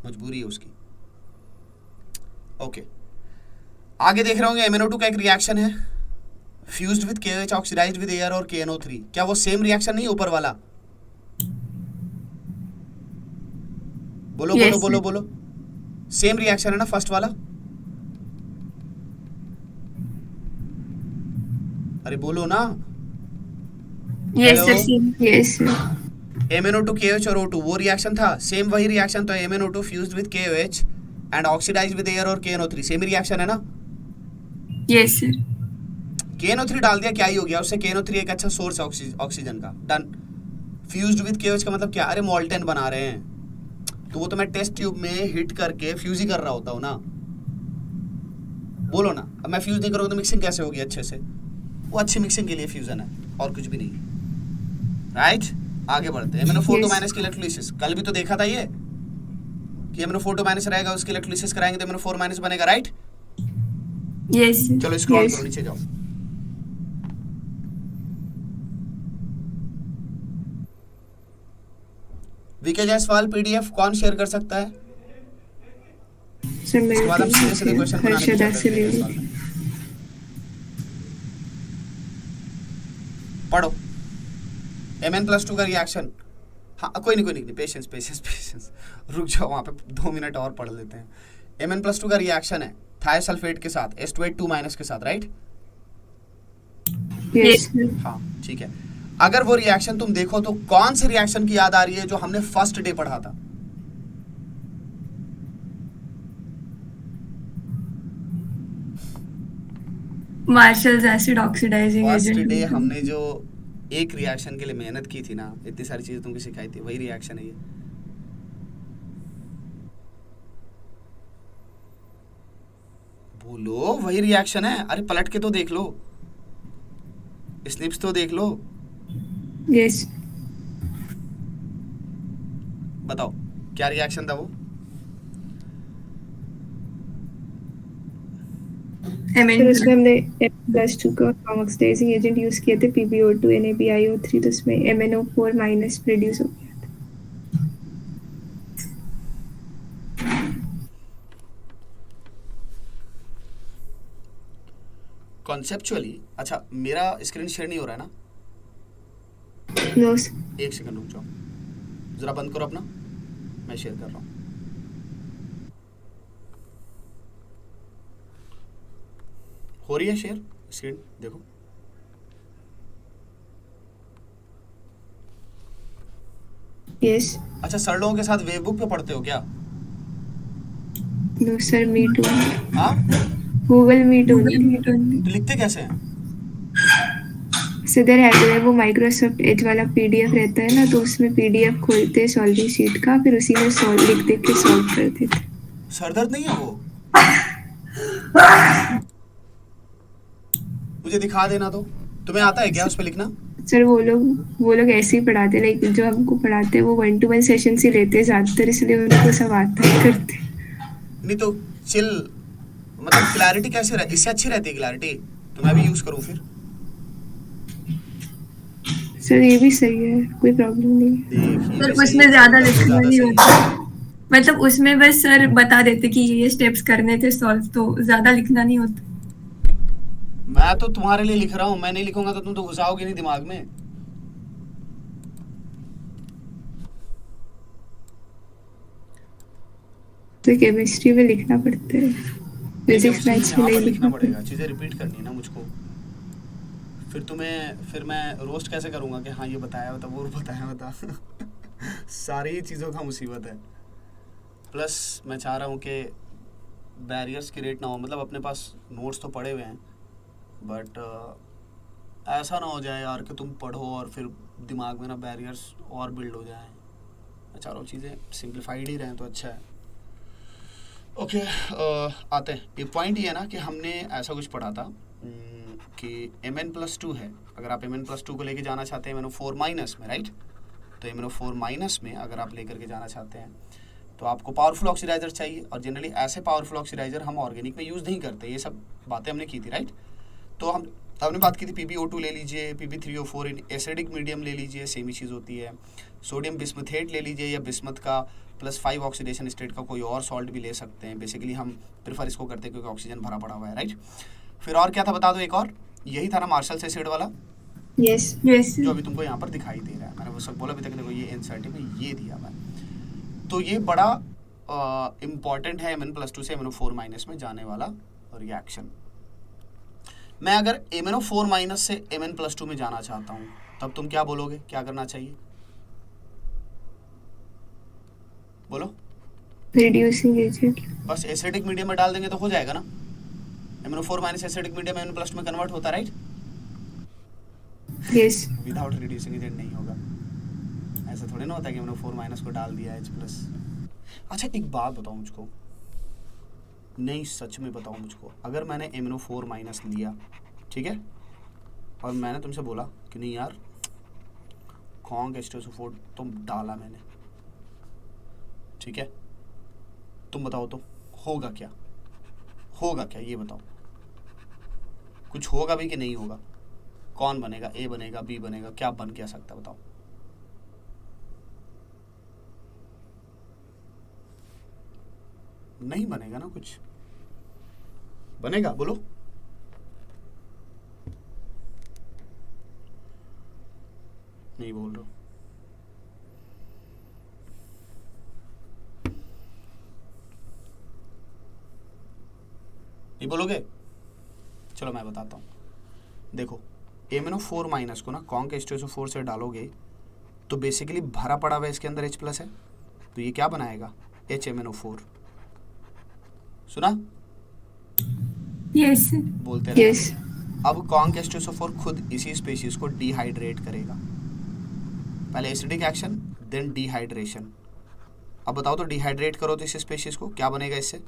मजबूरी है उसकी। ओके, आगे देख रहे होंगे MnO2 का एक रिएक्शन है, fused with KOH oxidised with air और KNO3। क्या वो सेम रिएक्शन नहीं है ऊपर वाला? बोलो Yes, बोलो बोलो sir. बोलो, सेम रिएक्शन है ना फर्स्ट वाला? अरे बोलो ना। Yes, sir. Hello? Same. Yes, sir. MnO2 KOH और O2 वो रिएक्शन था, सेम वही रिएक्शन तो MnO2 fused with KOH and oxidised with air और KNO3, सेम रिएक्शन है ना? Yes, sir. KNO3 डाल दिया, क्या ही हो गया उससे? KNO3 एक अच्छा सोर्स है ऑक्सीजन का, डन। फ्यूज्ड विद KOH का मतलब क्या? अरे मोल्टेन बना रहे हैं, तो वो तो मैं टेस्ट ट्यूब में हिट करके फ्यूज ही कर रहा होता हूँ ना। बोलो ना, अब मैं फ्यूज नहीं करूँगा तो मिक्सिंग कैसे होगी अच्छे से? वो अच्छी मिक्सिंग के लिए फ्यूजन है और कुछ भी नहीं, राइट? आगे बढ़ते हैं। MnO4 Yes. माइनस की इलेक्ट्रोलिसिस, कल भी तो देखा था ये कि MnO4 माइनस रहेगा, उसकी इलेक्ट्रोलिसिस कराएंगे तो MnO4 माइनस बनेगा, राइट? Yes, sir. चलो स्क्रॉल Yes. करो, नीचे जाओ। वीके जायसवाल PDF कौन शेयर कर सकता है? Sir, उसके बाद हम सीधे सीधे मेरे क्वेश्चन बनाने की हर्षदा चल से रहे ले हैं। पढ़ो Mn+2 का रिएक्शन। हाँ कोई नहीं, पेशेंस पेशेंस पेशेंस, रुक जाओ, वहाँ पे 2 मिनट और पढ़ लेते हैं। Mn+2 का रिएक्शन है थायोसल्फेट के साथ H282- के साथ, राइट? Yes, sir. हाँ ठीक है। अगर वो रिएक्शन तुम देखो तो कौन से रिएक्शन की याद आ रही है जो हमने फर्स्ट डे पढ़ा था? Marshall's acid oxidizing first agent. Day हमने जो एक रिएक्शन के लिए मेहनत की थी ना, इतनी सारी चीजें तुमको सिखाई थी, वही रिएक्शन है ये। बोलो, वही रिएक्शन है। अरे पलट के तो देख लो, स्निप्स तो देख लो, Yes. बताओ क्या रिएक्शन था वो? फिर उसमें हमने M+2 का ऑक्सीडाइजिंग एजेंट यूज किए थे, PbO2 NaBiO3, तो उसमें MnO4 माइनस प्रोड्यूस हो गया था। कॉन्सेप्चुअली अच्छा, मेरा स्क्रीन शेयर नहीं हो रहा है ना? नो, एक सेकंड रुक जाओ, जरा बंद करो अपना, मैं शेयर कर रहा हूँ। हो रही है शेयर स्क्रीन? देखो यस। अच्छा, सर लोगों के साथ वेब बुक पे पढ़ते हो क्या? नो सर, मीट हाँ, गूगल मीट ओनली। तो लिखते कैसे हैं? सीधे रहते हैं, वो माइक्रोसॉफ्ट एज वाला PDF रहता है ना, तो उसमें PDF खोलते हैं सॉल्विंग शीट का, फिर उसी में सॉल्व लिख देख के सॉल्व करते थे। सर दर्द नहीं है वो? मुझे दिखा देना तो। तुम्हें आता है क्या उस पे लिखना? सर वो लोग ऐसे ही पढ़ाते, लाइक जो हमको पढ़ाते हैं वो 1-to-1 सेशन से लेते हैं ज़्यादातर, इसलिए उनको सब आता है करते। नहीं तो चिल, मतलब क्लैरिटी कैसे रहती? इससे अच्छी रहती है क्लैरिटी, तो मैं भी यूज करूँ फिर? सर ये भी सही है, कोई प्रॉब्लम नहीं है। देखिए, सर वैसे उसमें ये ज्यादा तो लिखना ज़्यादा नहीं सही होता, है। मतलब उसमें बस सर बता देते कि ये स्टेप्स करने थे सॉल्व, तो ज्यादा लिखना नहीं होता। मैं तो तुम्हारे लिए लिख रहा हूँ, मैं नहीं लिखूंगा तो तुम तो घुसाओगे नहीं दिमाग में। तो केमिस्ट्री में लिखना पड़ता है, फिजिक्स मैथ्स में यहाँ नहीं पर लिखना लिखना पड़ेगा, पड़ता। चीज़ें रिपीट करनी है ना मुझको। फिर मैं रोस्ट कैसे करूँगा कि हाँ ये बताया बता, वो बताया बता। सारी चीज़ों का मुसीबत है। प्लस मैं चाह रहा हूँ कि बैरियर्स क्रिएट ना हो, मतलब अपने पास नोट्स तो पड़े हुए हैं, बट ऐसा ना हो जाए यार कि तुम पढ़ो और फिर दिमाग में ना बैरियर्स और बिल्ड हो जाएं। चारों चीज़ें सिंप्लीफाइड ही रहें तो अच्छा है। ओके, आते हैं। एक पॉइंट ये है ना कि हमने ऐसा कुछ पढ़ा था कि Mn+2 है। अगर आप Mn+2 को लेके जाना चाहते हैं MnO4- में, राइट? तो MnO4- में अगर आप लेकर के जाना चाहते हैं तो आपको पावरफुल ऑक्सीडाइजर चाहिए, और जनरली ऐसे पावरफुल ऑक्सीडाइजर हम ऑर्गेनिक में यूज़ नहीं करते। ये सब बातें हमने की थी, राइट? तो हमने बात की थी PbO2 ले लीजिए, Pb3O4 इन एसिडिक मीडियम ले लीजिए, सेम ही चीज़ होती है। सोडियम बिस्मथेट ले लीजिए, या बिस्मथ का +5 ऑक्सीडेशन स्टेट का कोई और सॉल्ट भी ले सकते हैं। बेसिकली हम प्रेफर इसको करते हैं क्योंकि ऑक्सीजन भरा पड़ा हुआ है, राइट? फिर और क्या था बता दो एक और, यही था ना मार्शल्स एसिड वाला, यस यस जो अभी तुमको यहाँ पर दिखाई दे रहा है। मैंने वो सब बोला अभी तक, देखो ये एनसीईआरटी में ये दिया हुआ है। तो ये बड़ा इम्पॉर्टेंट है Mn+2 से MnO4- में जाने वाला रिएक्शन। मैं अगर MnO4- से Mn+2 में जाना चाहता हूँ तब तुम क्या बोलोगे, क्या करना चाहिए? बोलो। Reducing agent. बस एसिडिक मीडियम में डाल देंगे तो हो जाएगा ना। MnO4- एसिडिक मीडियम Mn+2 में कन्वर्ट होता है, right? Yes without reducing agent नहीं होगा। ऐसा थोड़ी ना होता है कि MnO4- को डाल दिया H+। अच्छा एक बात बताओ मुझको, नहीं सच में बताओ मुझको, अगर मैंने MnO4- लिया, ठीक है, और मैंने तुमसे बोला कि नहीं यार कॉन्क H2SO4 तुम डाला मैंने, ठीक है, तुम बताओ तो होगा क्या? होगा क्या ये बताओ? कुछ होगा भी कि नहीं होगा? कौन बनेगा? A बनेगा, B बनेगा, क्या बन क्या सकता बताओ? नहीं बनेगा ना कुछ। बनेगा? बोलो। नहीं बोल रहे हो। नहीं बोलोगे? चलो मैं बताता हूँ। देखो MnO4- को ना कॉन्क H2SO4 से डालोगे तो बेसिकली भरा पड़ा हुआ इसके अंदर H+ है, तो ये क्या बनाएगा? HMnO4। सुना? यस बोलते रहना। यस अब कॉन्क H2SO4 खुद इसी स्पीशीज को डिहाइड्रेट करेगा। पहले एसिडिक एक्शन, देन डिहाइड्रेशन। अब बताओ तो डिहाइड्रेट करो तो इस स्पीशीज को क्या बनेगा इससे?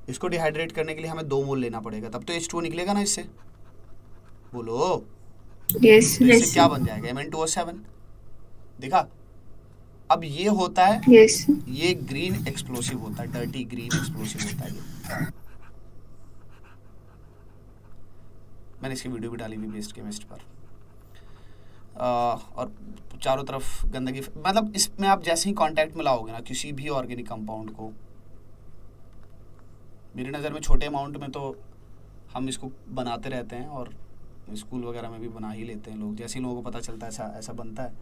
इसको डिहाइड्रेट करने के लिए हमें 2 मोल लेना पड़ेगा, तब तो H2O निकलेगा ना इससे। बोलो। यस तो इससे यस क्या बन जाएगा? Mn2O7। देखा? अब ये होता है, यस ये ग्रीन एक्सप्लोसिव होता है, डर्टी ग्रीन एक्सप्लोसिव होता है ये। मैंने इसकी वीडियो भी डाली हुई बेस्ड केमिस्ट पर। और चारों तरफ गंदगी, मतलब इसमें आप जैसे ही कांटेक्ट में लाओगे ना किसी भी ऑर्गेनिक कंपाउंड को, मेरी नज़र में छोटे अमाउंट में तो हम इसको बनाते रहते हैं, और स्कूल वगैरह में भी बना ही लेते हैं लोग। जैसे ही लोगों को पता चलता है ऐसा ऐसा बनता है,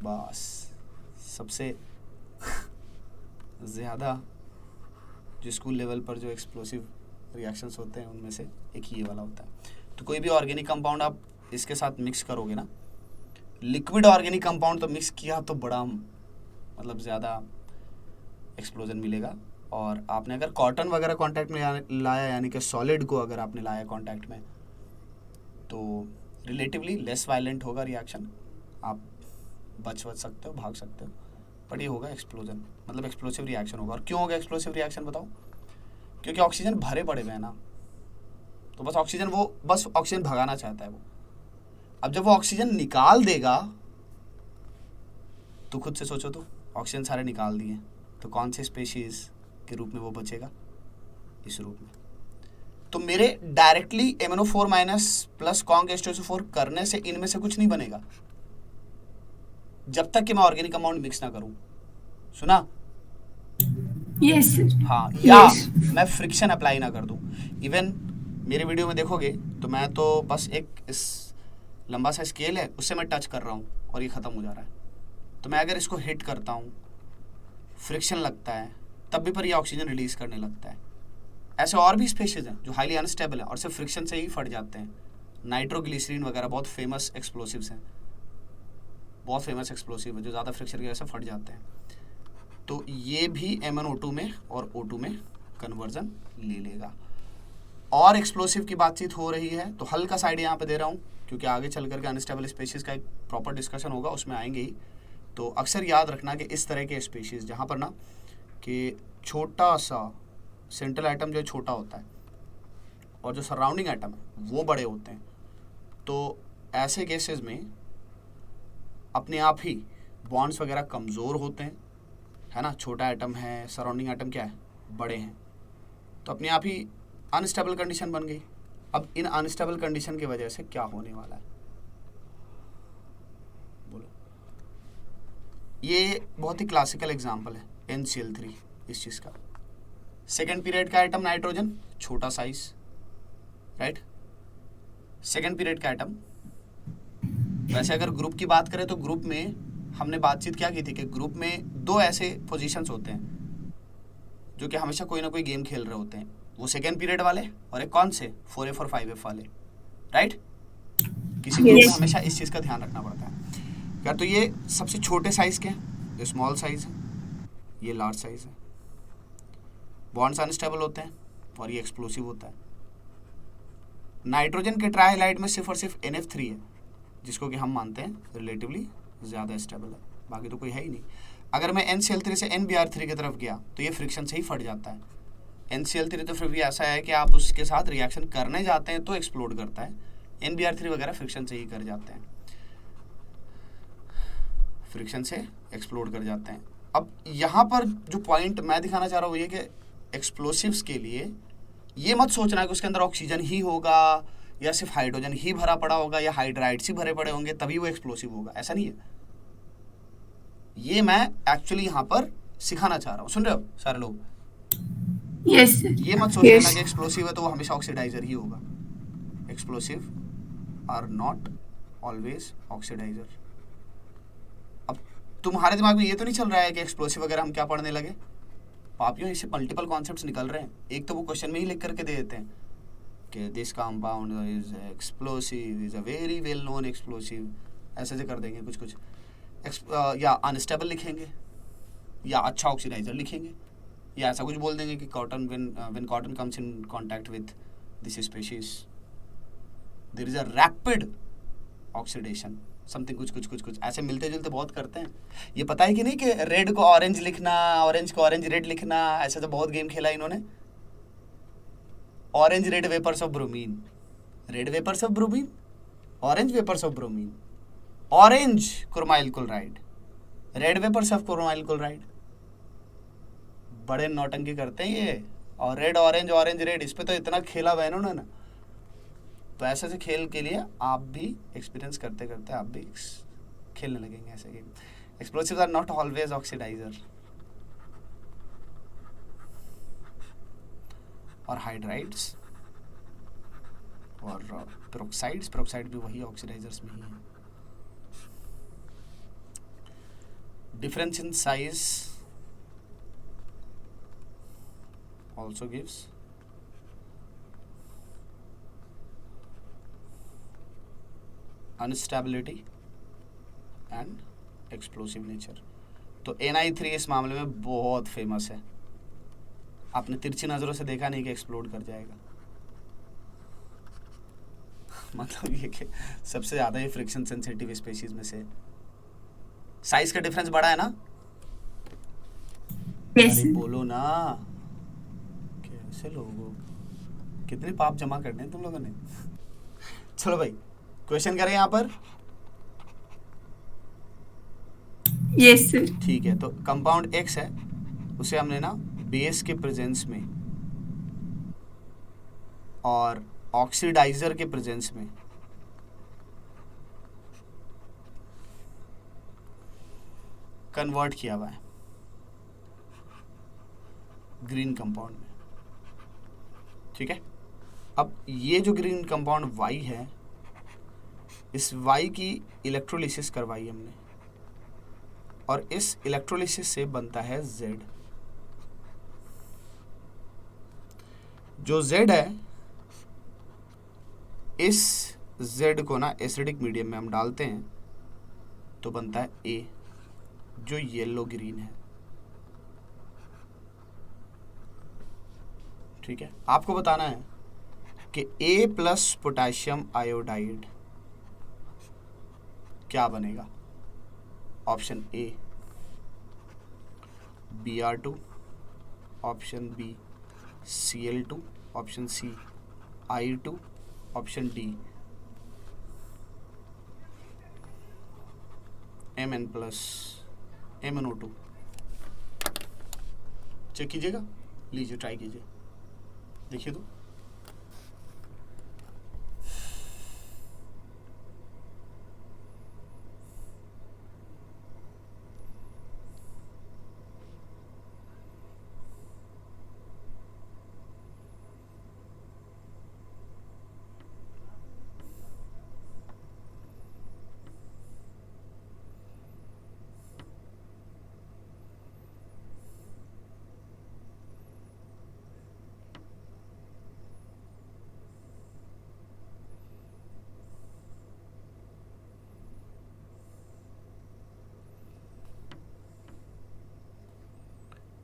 बस सबसे ज़्यादा जो स्कूल लेवल पर जो एक्सप्लोसिव रिएक्शंस होते हैं उनमें से एक ये वाला होता है। तो कोई भी ऑर्गेनिक कंपाउंड आप इसके साथ मिक्स करोगे ना, लिक्विड ऑर्गेनिक कंपाउंड तो मिक्स किया तो बड़ा मतलब ज़्यादा एक्सप्लोजन मिलेगा। और आपने अगर कॉटन वगैरह कांटेक्ट में लाया, यानी कि सॉलिड को अगर आपने लाया कांटेक्ट में, तो रिलेटिवली लेस वायलेंट होगा रिएक्शन, आप बच सकते हो, भाग सकते हो, बट ये होगा एक्सप्लोजन, मतलब एक्सप्लोसिव रिएक्शन होगा। और क्यों होगा एक्सप्लोसिव रिएक्शन बताओ? क्योंकि ऑक्सीजन भरे पड़े हुए हैं ना, तो बस ऑक्सीजन भगाना चाहता है वो। अब जब वो ऑक्सीजन निकाल देगा तो खुद से सोचो, तो ऑक्सीजन सारे निकाल दिए तो कौन से स्पेशीज के रूप में वो बचेगा? इस रूप में। तो मेरे directly MnO4- plus conc H2SO4 करने से इनमें से कुछ नहीं बनेगा जब तक कि मैं ऑर्गेनिक कंपाउंड मिक्स ना करूं। सुना? यस हाँ, या यस मैं फ्रिक्शन अप्लाई ना कर दूं। इवन मेरे वीडियो में देखोगे तो मैं तो बस एक इस लंबा सा स्केल है उससे मैं टच कर रहा हूँ और ये ख़त्म हो जा रहा है। तो मैं अगर इसको हिट करता हूँ, फ्रिक्शन लगता है, तब भी पर ये ऑक्सीजन रिलीज करने लगता है। ऐसे और भी स्पेशीज हैं जो हाईली अनस्टेबल हैं और सिर्फ फ्रिक्शन से ही फट जाते हैं। नाइट्रोग्लिसरीन वगैरह बहुत फेमस एक्सप्लोसिव्स हैं, बहुत फेमस एक्सप्लोसिव है जो ज़्यादा फ्रिक्शन की वजह से फट जाते हैं। तो ये भी MnO2 में और O2 में कन्वर्जन ले लेगा। और एक्सप्लोसिव की बातचीत हो रही है तो हल्का साइड यहाँ पे दे रहा हूँ, क्योंकि आगे चल करके अनस्टेबल स्पीशीज़ का एक प्रॉपर डिस्कशन होगा, उसमें आएंगे ही। तो अक्सर याद रखना कि इस तरह के स्पीशीज़ जहाँ पर ना कि छोटा सा सेंट्रल एटम जो है छोटा होता है और जो सराउंडिंग एटम है वो बड़े होते हैं, तो ऐसे केसेस में अपने आप ही बॉन्ड्स वगैरह कमज़ोर होते हैं, है ना। छोटा एटम है, सराउंडिंग एटम क्या है, बड़े हैं, तो अपने आप ही अनस्टेबल कंडीशन बन गई। अब इन अनस्टेबल कंडीशन की वजह से क्या होने वाला है, बोलो। ये बहुत ही क्लासिकल एग्जांपल है NCl3 इस चीज़ का। सेकेंड पीरियड का एटम नाइट्रोजन, छोटा साइज, राइट। सेकेंड पीरियड का एटम। वैसे अगर ग्रुप की बात करें तो ग्रुप में हमने बातचीत क्या की थी कि ग्रुप में दो ऐसे पोजीशंस होते हैं जो कि हमेशा कोई ना कोई गेम खेल रहे होते हैं, वो सेकेंड पीरियड वाले और एक कौन से 4F और 5F वाले, राइट। किसी ग्रुप में Yes. हमेशा इस चीज़ का ध्यान रखना पड़ता है। क्या तो ये सबसे छोटे साइज के हैं, ये स्मॉल साइज है, ये लार्ज साइज है। बॉन्ड्स अनस्टेबल होते हैं और ये एक्सप्लोसिव होता है। नाइट्रोजन के ट्राइहाइलाइड में सिर्फ और सिर्फ NF3 है, जिसको कि हम मानते हैं रिलेटिवली ज़्यादा स्टेबल है, बाकी तो कोई है ही नहीं। अगर मैं NCl3 से NBr3 की तरफ गया तो ये फ्रिक्शन से ही फट जाता है। NCl3 तो फिर भी ऐसा है कि आप उसके साथ रिएक्शन करने जाते हैं तो एक्सप्लोड करता है, NBr3 वगैरह फ्रिक्शन से ही कर जाते हैं, फ्रिक्शन से एक्सप्लोड कर जाते हैं। अब यहाँ पर जो पॉइंट मैं दिखाना चाह रहा हूँ ये कि एक्सप्लोसिव्स के लिए ये मत सोचना कि उसके अंदर ऑक्सीजन ही होगा या सिर्फ हाइड्रोजन ही भरा पड़ा होगा या हाइड्राइड्स ही भरे पड़े होंगे तभी वो एक्सप्लोसिव होगा, ऐसा नहीं है। ये मैं एक्चुअली यहाँ पर सिखाना चाह रहा हूँ, सुन रहे हो सारे लोग। Yes sir. ये मत सोच लेना Yes. कि एक्सप्लोसिव है तो वो हमेशा ऑक्सीडाइजर ही होगा। Explosive are not always oxidiser. अब तुम्हारे दिमाग में ये तो नहीं चल रहा है कि एक्सप्लोसिव वगैरह हम क्या पढ़ने लगे पापियों, इससे मल्टीपल कॉन्सेप्ट्स निकल रहे हैं। एक तो वो क्वेश्चन में ही लिख करके दे देते हैं कि this compound is explosive, is a very well known explosive, ऐसे से कर देंगे कुछ कुछ। या अनस्टेबल लिखेंगे या अच्छा ऑक्सीडाइजर लिखेंगे या ऐसा कुछ बोल देंगे कि cotton when cotton comes in contact with this species there is a rapid oxidation something, कुछ कुछ कुछ कुछ ऐसे मिलते जुलते बहुत करते हैं। ये पता है कि नहीं कि रेड को ऑरेंज लिखना, ऑरेंज को ऑरेंज रेड लिखना, ऐसे तो बहुत गेम खेला इन्होंने। Orange red vapours of bromine, red vapours of bromine, orange vapours of bromine, orange chromyl chloride, red vapours of chromyl chloride. बड़े नौटंकी करते हैं ये, और रेड ऑरेंज ऑरेंज रेड, इस पे तो इतना खेला हुआ है इन्होंने ना। तो ऐसे से खेल के लिए आप भी एक्सपीरियंस करते करते आप भी खेलने लगेंगे ऐसे game. Explosives are not always oxidiser. और हाइड्राइड्स और पेरोक्साइड्स, पेरोक्साइड भी वही ऑक्सीडाइजर्स में ही है। Difference in size also gives unstability and explosive nature। तो Ni3 इस मामले में बहुत फेमस है। आपने तिरछी नज़रों से देखा नहीं कि एक्सप्लोड कर जाएगा। मतलब ये कि सबसे ज़्यादा ये फ्रिक्शन सेंसिटिव स्पीशीज में से। साइज का डिफरेंस बड़ा है ना? यस अरे बोलो ना, कैसे लोगों, कितने पाप जमा करने हैं तुम लोगों ने। चलो भाई क्वेश्चन करें यहाँ पर। Yes sir. ठीक है, तो कंपाउंड X है, उसे हमने ना बेस के प्रेजेंस में और ऑक्सीडाइजर के प्रेजेंस में कन्वर्ट किया हुआ है ग्रीन कंपाउंड में। ठीक है, अब ये जो ग्रीन कंपाउंड Y है, इस Y की इलेक्ट्रोलिसिस करवाई हमने और इस इलेक्ट्रोलिसिस से बनता है Z। जो Z है, इस Z को ना एसिडिक मीडियम में हम डालते हैं तो बनता है A, जो येलो ग्रीन है। ठीक है, आपको बताना है कि A प्लस पोटेशियम आयोडाइड क्या बनेगा? Option A Br2, option B Cl2, option C I2, option D Mn plus MnO2। Check कीजिएगा, लीजिए ट्राई कीजिए, देखिए तो।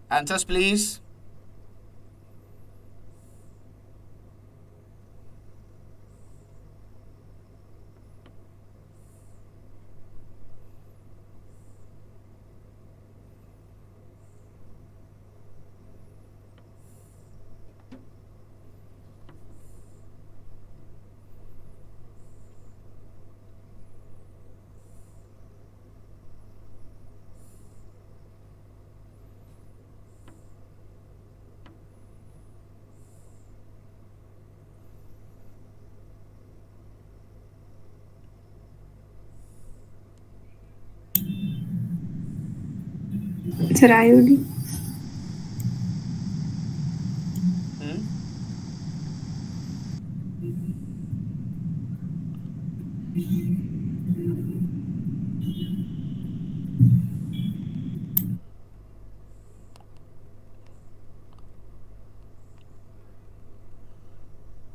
Answers please. Sir iodine.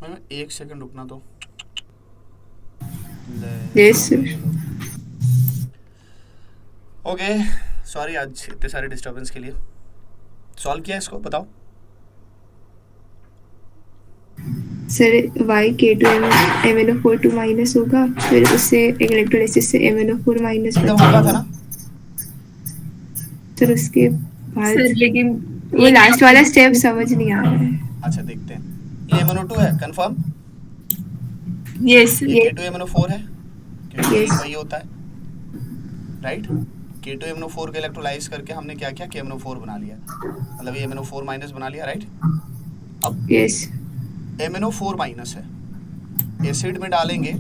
Ma'am एक सेकंड रुकना तो। Yes sir. ओके सॉरी आज इतने सारे डिस्टर्बेंस के लिए। सॉल्व किया इसको, बताओ। सर Y(K2) MnO4 2 माइनस होगा, फिर उससे इलेक्ट्रोलिसिस से MnO4 माइनस एकदम हल्का था ना? सर उसके बाद सर लेकिन वो लास्ट वाला स्टेप समझ नहीं आ रहा है। अच्छा देखते हैं। ये MnO2 है कंफर्म? यस ये K2 MnO4 है क्योंकि Yes. वही होता है, राइट? K2 MnO4 को इलेक्ट्रोलाइज करके हमने क्या किया, KMnO4 बना लिया, मतलब ये MnO4 माइनस बना लिया, राइट? अब यस MnO4 माइनस है, एसिड में डालेंगे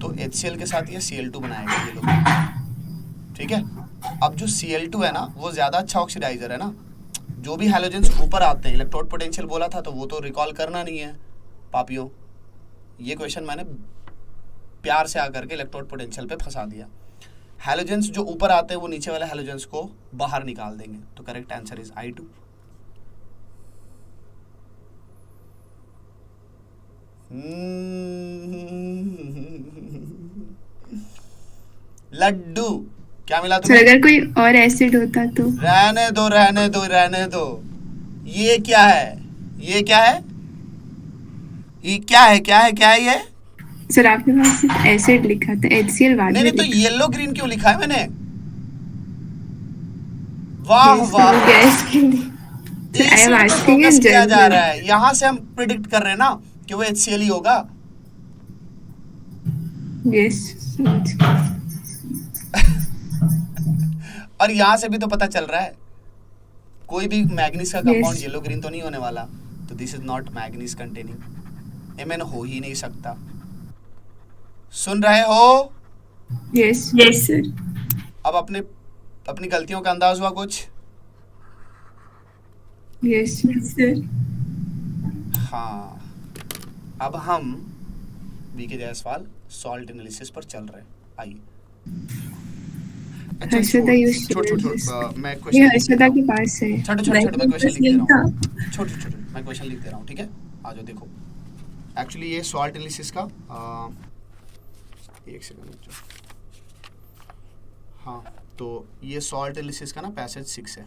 तो HCl के साथ ये Cl2 बनाएगा, ये लो, ठीक है? अब जो Cl2 है ना वो ज़्यादा अच्छा ऑक्सीडाइजर है ना। जो भी हैलोजेंस ऊपर आते हैं, इलेक्ट्रोड पोटेंशियल बोला था तो वो तो रिकॉल करना नहीं है पापियों। ये क्वेश्चन मैंने प्यार से आकर के इलेक्ट्रोड पोटेंशियल पे फंसा दिया। हैलोजेंस जो ऊपर आते हैं वो नीचे वाले हैलोजेंस को बाहर निकाल देंगे, तो correct answer is I2। Laddu क्या मिला सर तुम्हें? अगर कोई और एसिड होता तो। रहने दो रहने दो रहने दो। ये क्या है, ये क्या है, ये क्या है, क्या है, क्या है ये? सर आपके पास सिर्फ एसिड लिखा था, HCl बाद नहीं में नहीं, तो लिखा। येलो ग्रीन क्यों लिखा है मैंने? वाह Yes, वाह, वो गैस के लिए। सर आई एम एसिड पे आस्किंग फोकस इन किया जा रहा जनरल। है। यहाँ से हम प्रिडिक्ट कर रहे हैं ना कि वो HCl ही होगा। यस और यहाँ से भी तो पता चल रहा है कोई भी मैग्नीज का कंपाउंड Yes. येलो ग्रीन तो नहीं होने वाला, तो this is not manganese containing, Mn हो ही नहीं सकता। सुन रहे हो? Yes yes sir. अब अपनी गलतियों का अंदाज हुआ कुछ? यस सर हाँ, अब हम बीके जायसवाल सॉल्ट एनालिसिस पर चल रहे हैं, आइए। अच्छा हर्षदा यूज छोड़ मैं ये क्वेश्चन हर्षदा के पास है। छोटे मैं क्वेश्चन लिख दे रहा हूँ, छोटे मैं क्वेश्चन लिख दे रहा हूँ, ठीक है? आ जाओ देखो। एक्चुअली ये सॉल्ट एनालिसिस का एक सेकंड रुक जाओ। हाँ, तो ये सॉल्ट एनालिसिस का ना पैसेज 6 है।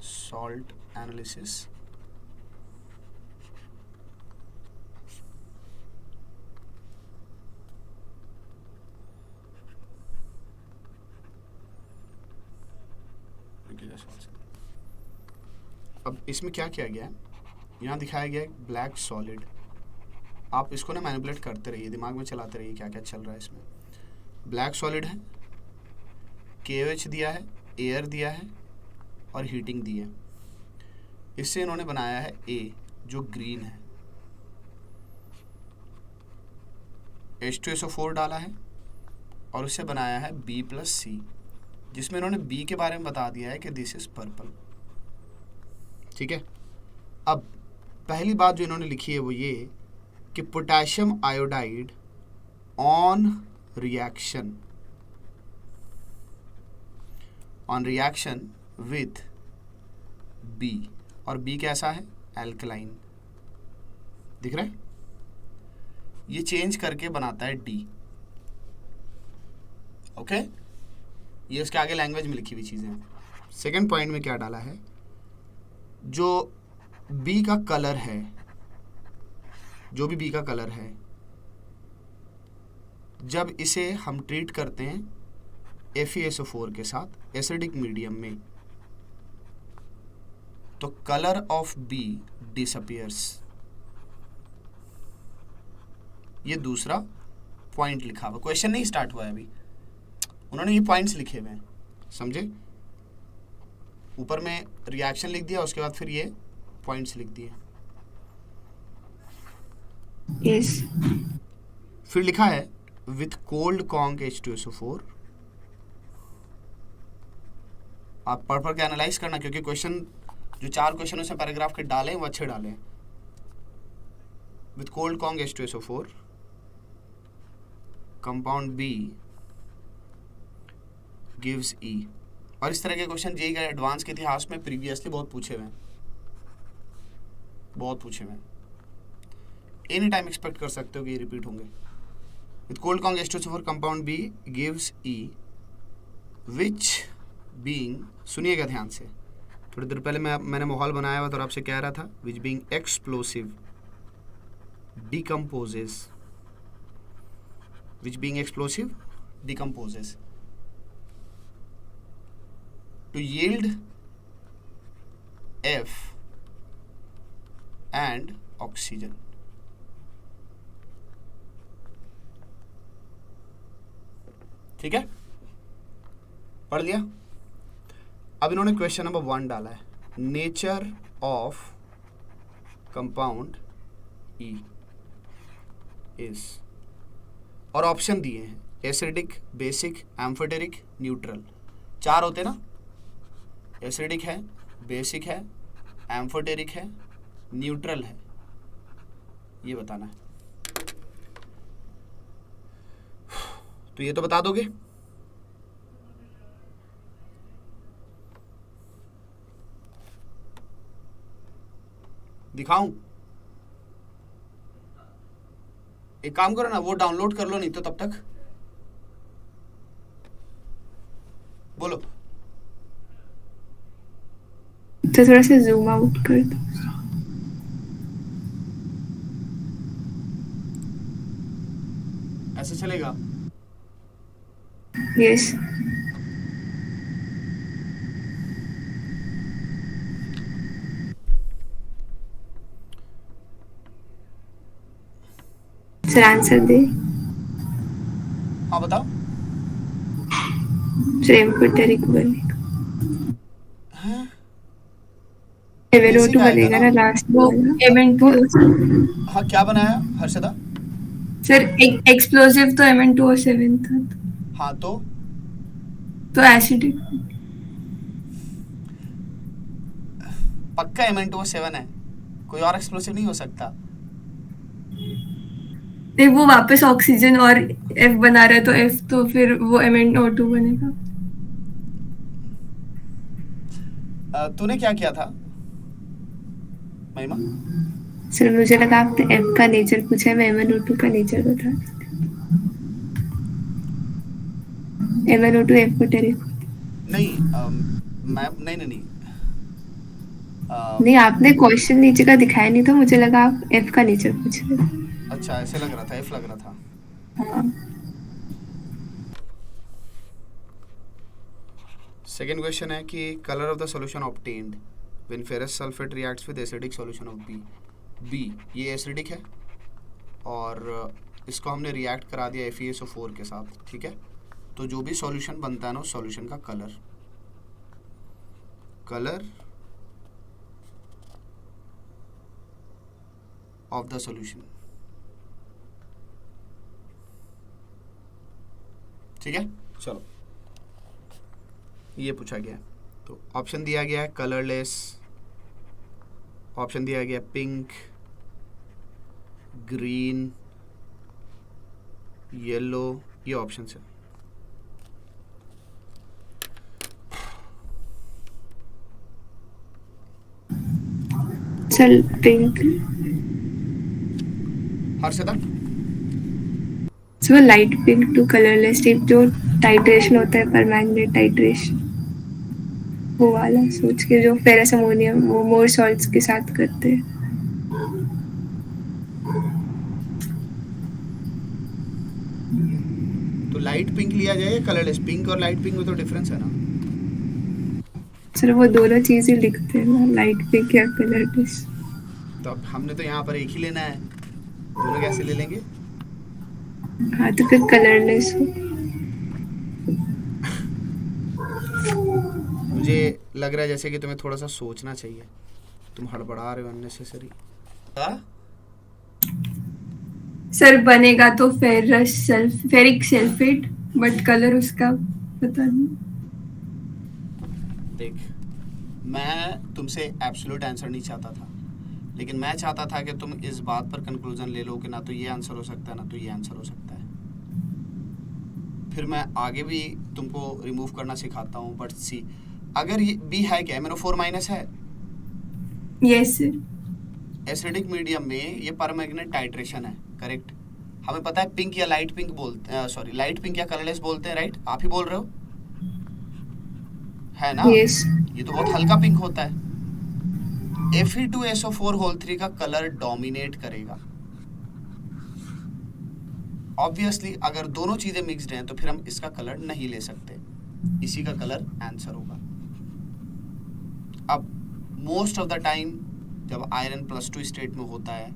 सॉल्ट एनालिसिस अब इसमें क्या किया गया है, यहाँ दिखाया गया है ब्लैक सॉलिड। आप इसको ना मैनिपुलेट करते रहिए, दिमाग में चलाते रहिए क्या क्या चल रहा है इसमें। ब्लैक सॉलिड है, KOH दिया है, एयर दिया है और हीटिंग दी है। इससे इन्होंने बनाया है A जो ग्रीन है, H2SO4 डाला है और उससे बनाया है B+C, जिसमें इन्होंने B के बारे में बता दिया है कि दिस इज पर्पल। ठीक है, अब पहली बात जो इन्होंने लिखी है वो ये कि potassium iodide on reaction with B, और B कैसा है, एल्कलाइन। दिख रहा है, ये चेंज करके बनाता है D। ओके, ये उसके आगे लैंग्वेज में लिखी हुई चीजें हैं। सेकंड पॉइंट में क्या डाला है, जो B का कलर है, जो भी B का कलर है, जब इसे हम ट्रीट करते हैं FeSO4 के साथ एसिडिक मीडियम में, तो कलर ऑफ B डिसअपियर्स। ये दूसरा पॉइंट लिखा हुआ, क्वेश्चन नहीं स्टार्ट हुआ है अभी, उन्होंने ये पॉइंट्स लिखे हुए हैं, समझे। ऊपर में रिएक्शन लिख दिया, उसके बाद फिर ये पॉइंट्स लिख दिए। यस। फिर लिखा है विथ कोल्ड कॉन्क H2SO4। आप पढ़ पढ़ के एनालाइज करना, क्योंकि क्वेश्चन जो 4 क्वेश्चन उसमें पैराग्राफ के डाले हैं वो अच्छे डाले हैं। With cold conc H2SO4 compound B gives E। और इस तरह के क्वेश्चन जेईई का एडवांस के इतिहास में प्रीवियसली बहुत पूछे हुए हैं, बहुत पूछे हुए हैं। एनी टाइम एक्सपेक्ट कर सकते हो कि ये रिपीट होंगे। With cold conc H2SO4 compound B gives E which being, सुनिएगा ध्यान से, थोड़ी देर पहले मैंने माहौल बनाया हुआ था और आपसे कह रहा था, which being explosive decomposes, which being explosive decomposes to yield F and oxygen। ठीक है, पढ़ लिया। अब इन्होंने क्वेश्चन नंबर 1 डाला है, nature of compound E is, और ऑप्शन दिए हैं एसिडिक, बेसिक, एम्फोटेरिक, न्यूट्रल। 4 होते ना, एसिडिक है, बेसिक है, एम्फोटेरिक है, न्यूट्रल है, ये बताना है। तो ये तो बता दोगे। दिखाऊं? एक काम करो ना, वो डाउनलोड कर लो, नहीं तो तब तक बोलो। तो थोड़ा सा जूम आउट कर दो। ऐसे चलेगा? यस। सर आंसर दे। हाँ बताओ। सर एम्फोटेरिक बनेगा, हाँ? MnO2 बनेगा ना लास्ट वो वाला। Mn2। हाँ, क्या बनाया हर्षदा? सर एक्सप्लोसिव तो Mn2O7 था, हाँ तो एसिडिक। पक्का Mn2O7 है, कोई और एक्सप्लोसिव नहीं हो सकता। नहीं, वो वापस ऑक्सीजन और F बना रहा है, तो F तो फिर वो MnO2 बनेगा। तूने क्या किया था महिमा? सर मुझे लगा आपने F का नेचर पूछा है, मैं MnO2 का नेचर बता देती। MnO2 amphoteric. नहीं मैं नहीं नहीं, आपने क्वेश्चन नीचे का दिखाया नहीं था, मुझे लगा आप F का नेचर पूछ रहे थे। अच्छा, ऐसे लग रहा था, F लग रहा था। हाँ। सेकेंड क्वेश्चन है कि colour of the solution obtained when ferrous sulphate reacts with acidic solution of B. ये एसिडिक है और इसको हमने रिएक्ट करा दिया FeSO4 के साथ, ठीक है। तो जो भी सॉल्यूशन बनता है ना, उस सॉल्यूशन का कलर ऑफ द सॉल्यूशन, ठीक है। चलो, ये पूछा गया है। तो ऑप्शन दिया गया है कलरलेस, ऑप्शन दिया गया पिंक, ग्रीन, येलो, ये ऑप्शन है। Sir pink, Harshada, so light pink to colourless type, जो टाइट्रेशन होता है पर मैग्नेट टाइट्रेशन, वो वाला सोच के जो फेरस अमोनियम वो मोर सॉल्ट्स के साथ करते हैं। तो लाइट पिंक लिया जाए या कलरलेस? पिंक और लाइट पिंक में तो डिफरेंस है ना। सर वो दोनों चीजें लिखते हैं ना, लाइट पिंक या कलरलेस। तो अब हमने तो यहाँ पर एक ही लेना है, दोनों कैसे ले लेंगे? हाँ तो फिर कलरलेस हो। मुझे लग रहा है जैसे कि तुम्हें थोड़ा सा सोचना चाहिए, तुम हड़बड़ा रहे हो अननेसेसरी। सर बनेगा तो फेरिक सल्फेट, बट कलर उसका पता नहीं। देख, मैं तुमसे एब्सोल्यूट आंसर नहीं चाहता था, लेकिन मैं चाहता था कि तुम इस बात पर कंक्लूजन ले लो कि ना तो ये आंसर हो सकता है ना तो ये आंसर हो सकता है। फिर मैं आगे भी तुमको रिमूव करना सिखाता हूँ। बट सी, अगर ये बी है क्या, MnO4 माइनस है, यस सर। एसिडिक मीडियम में ये परमैग्नेट टाइट्रेशन है, करेक्ट। हमें पता है पिंक या लाइट पिंक बोलते हैं, सॉरी लाइट पिंक या कलरलेस बोलते हैं, राइट? आप ही बोल रहे हो, है ना? यस। ये तो बहुत हल्का पिंक होता है। Fe2SO4 का कलर डोमिनेट करेगा। ऑब्वियसली अगर दोनों चीजें मिक्स्ड हैं तो फिर हम इसका कलर नहीं ले सकते, इसी का कलर आंसर होगा। अब मोस्ट ऑफ द टाइम जब आयरन +2 स्टेट में होता है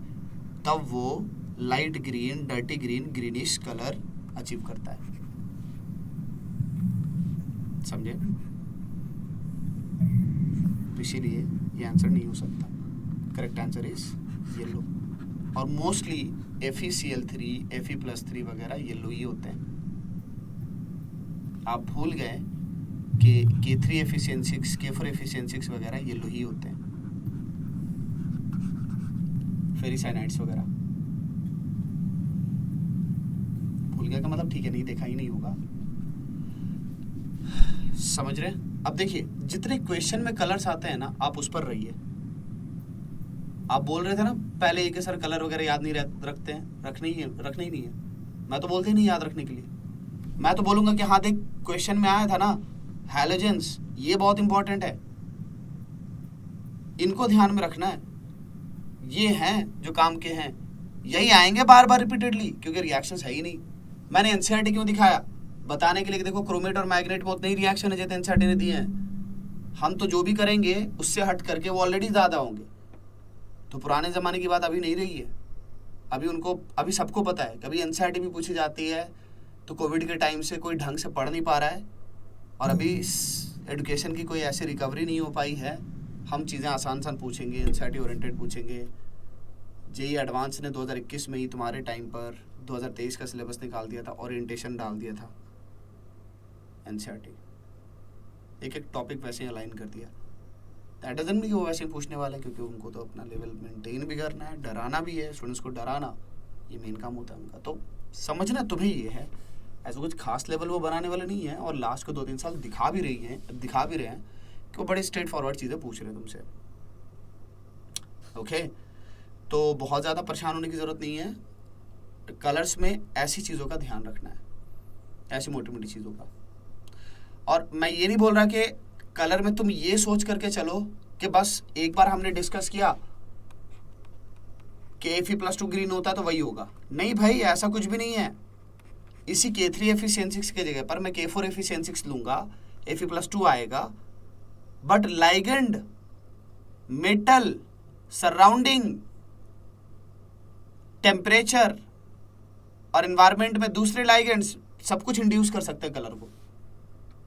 तब वो light green, dirty green, greenish colour achieve करता है, समझे? तो इसीलिए ये आंसर नहीं हो सकता। Correct answer is yellow. और मोस्टली FeCl3, Fe+3 वगैरह येलो ही होते हैं। आप भूल गए कि K3FeCN6, K4FeCN6 वगैरह येलो ही होते हैं, फेरिसाइनाइड्स वगैरह। भूल गया का मतलब ठीक है, नहीं देखा ही नहीं होगा, समझ रहे? अब देखिए, जितने क्वेश्चन में कलर्स आते हैं ना, आप उस पर रहिए। आप बोल रहे थे ना पहले ये कि सर कलर वगैरह याद नहीं रखते हैं, रखने ही नहीं है। मैं तो बोलते ही नहीं याद रखने के लिए। मैं तो बोलूंगा कि हाँ देख, क्वेश्चन में आया था ना हैलोजेंस, ये बहुत इंपॉर्टेंट है, इनको ध्यान में रखना है, ये हैं जो काम के हैं, यही आएंगे बार बार रिपीटेडली, क्योंकि रिएक्शंस है ही नहीं। मैंने एनसीईआरटी क्यों दिखाया? बताने के लिए कि देखो क्रोमेट और मैग्नेट में उतने ही रिएक्शन है जैसे एनसीईआरटी ने दिए हैं। हम तो जो भी करेंगे उससे हट करके वो ऑलरेडी ज़्यादा होंगे। तो पुराने ज़माने की बात अभी नहीं रही है, अभी सबको पता है। कभी एनसीईआरटी भी पूछी जाती है तो कोविड के टाइम से कोई ढंग से पढ़ नहीं पा रहा है, और अभी एजुकेशन की कोई ऐसी रिकवरी नहीं हो पाई है। हम चीज़ें आसान पूछेंगे, एनसीईआरटी ओरिएंटेड पूछेंगे। जेईई एडवांस ने 2021 में ही तुम्हारे टाइम पर 2023 का सिलेबस निकाल दिया था, ओरिएंटेशन डाल दिया था एनसीईआरटी, एक टॉपिक वैसे ही अलाइन कर दिया। दैट डजंट मीन कि वो वैसे ही पूछने वाला है, क्योंकि उनको तो अपना लेवल मेंटेन भी करना है, डराना भी है, स्टूडेंट्स को डराना ये मेन काम होता है उनका। तो समझना तुम्हें ये है, ऐसा कुछ खास लेवल वो बनाने वाले नहीं है, और लास्ट को 2-3 साल दिखा भी रहे हैं कि वो बड़े स्ट्रेट फॉरवर्ड चीज़ें पूछ रहे हैं तुमसे। ओके, तो बहुत ज़्यादा परेशान होने की ज़रूरत नहीं है। कलर्स में ऐसी चीज़ों का ध्यान रखना है, ऐसी मोटी मोटी चीज़ों का। और मैं ये नहीं बोल रहा कि कलर में तुम ये सोच करके चलो कि बस एक बार हमने डिस्कस किया कि Fe+2 ग्रीन होता है तो वही होगा। नहीं भाई, ऐसा कुछ भी नहीं है। इसी K3FeCN6 की जगह पर मैं K4FeCN6 लूंगा Fe+2 आएगा, but ligand, metal, surrounding, temperature और एनवायरनमेंट में दूसरे लाइगेंड्स सब कुछ इंड्यूस कर सकते हैं कलर को,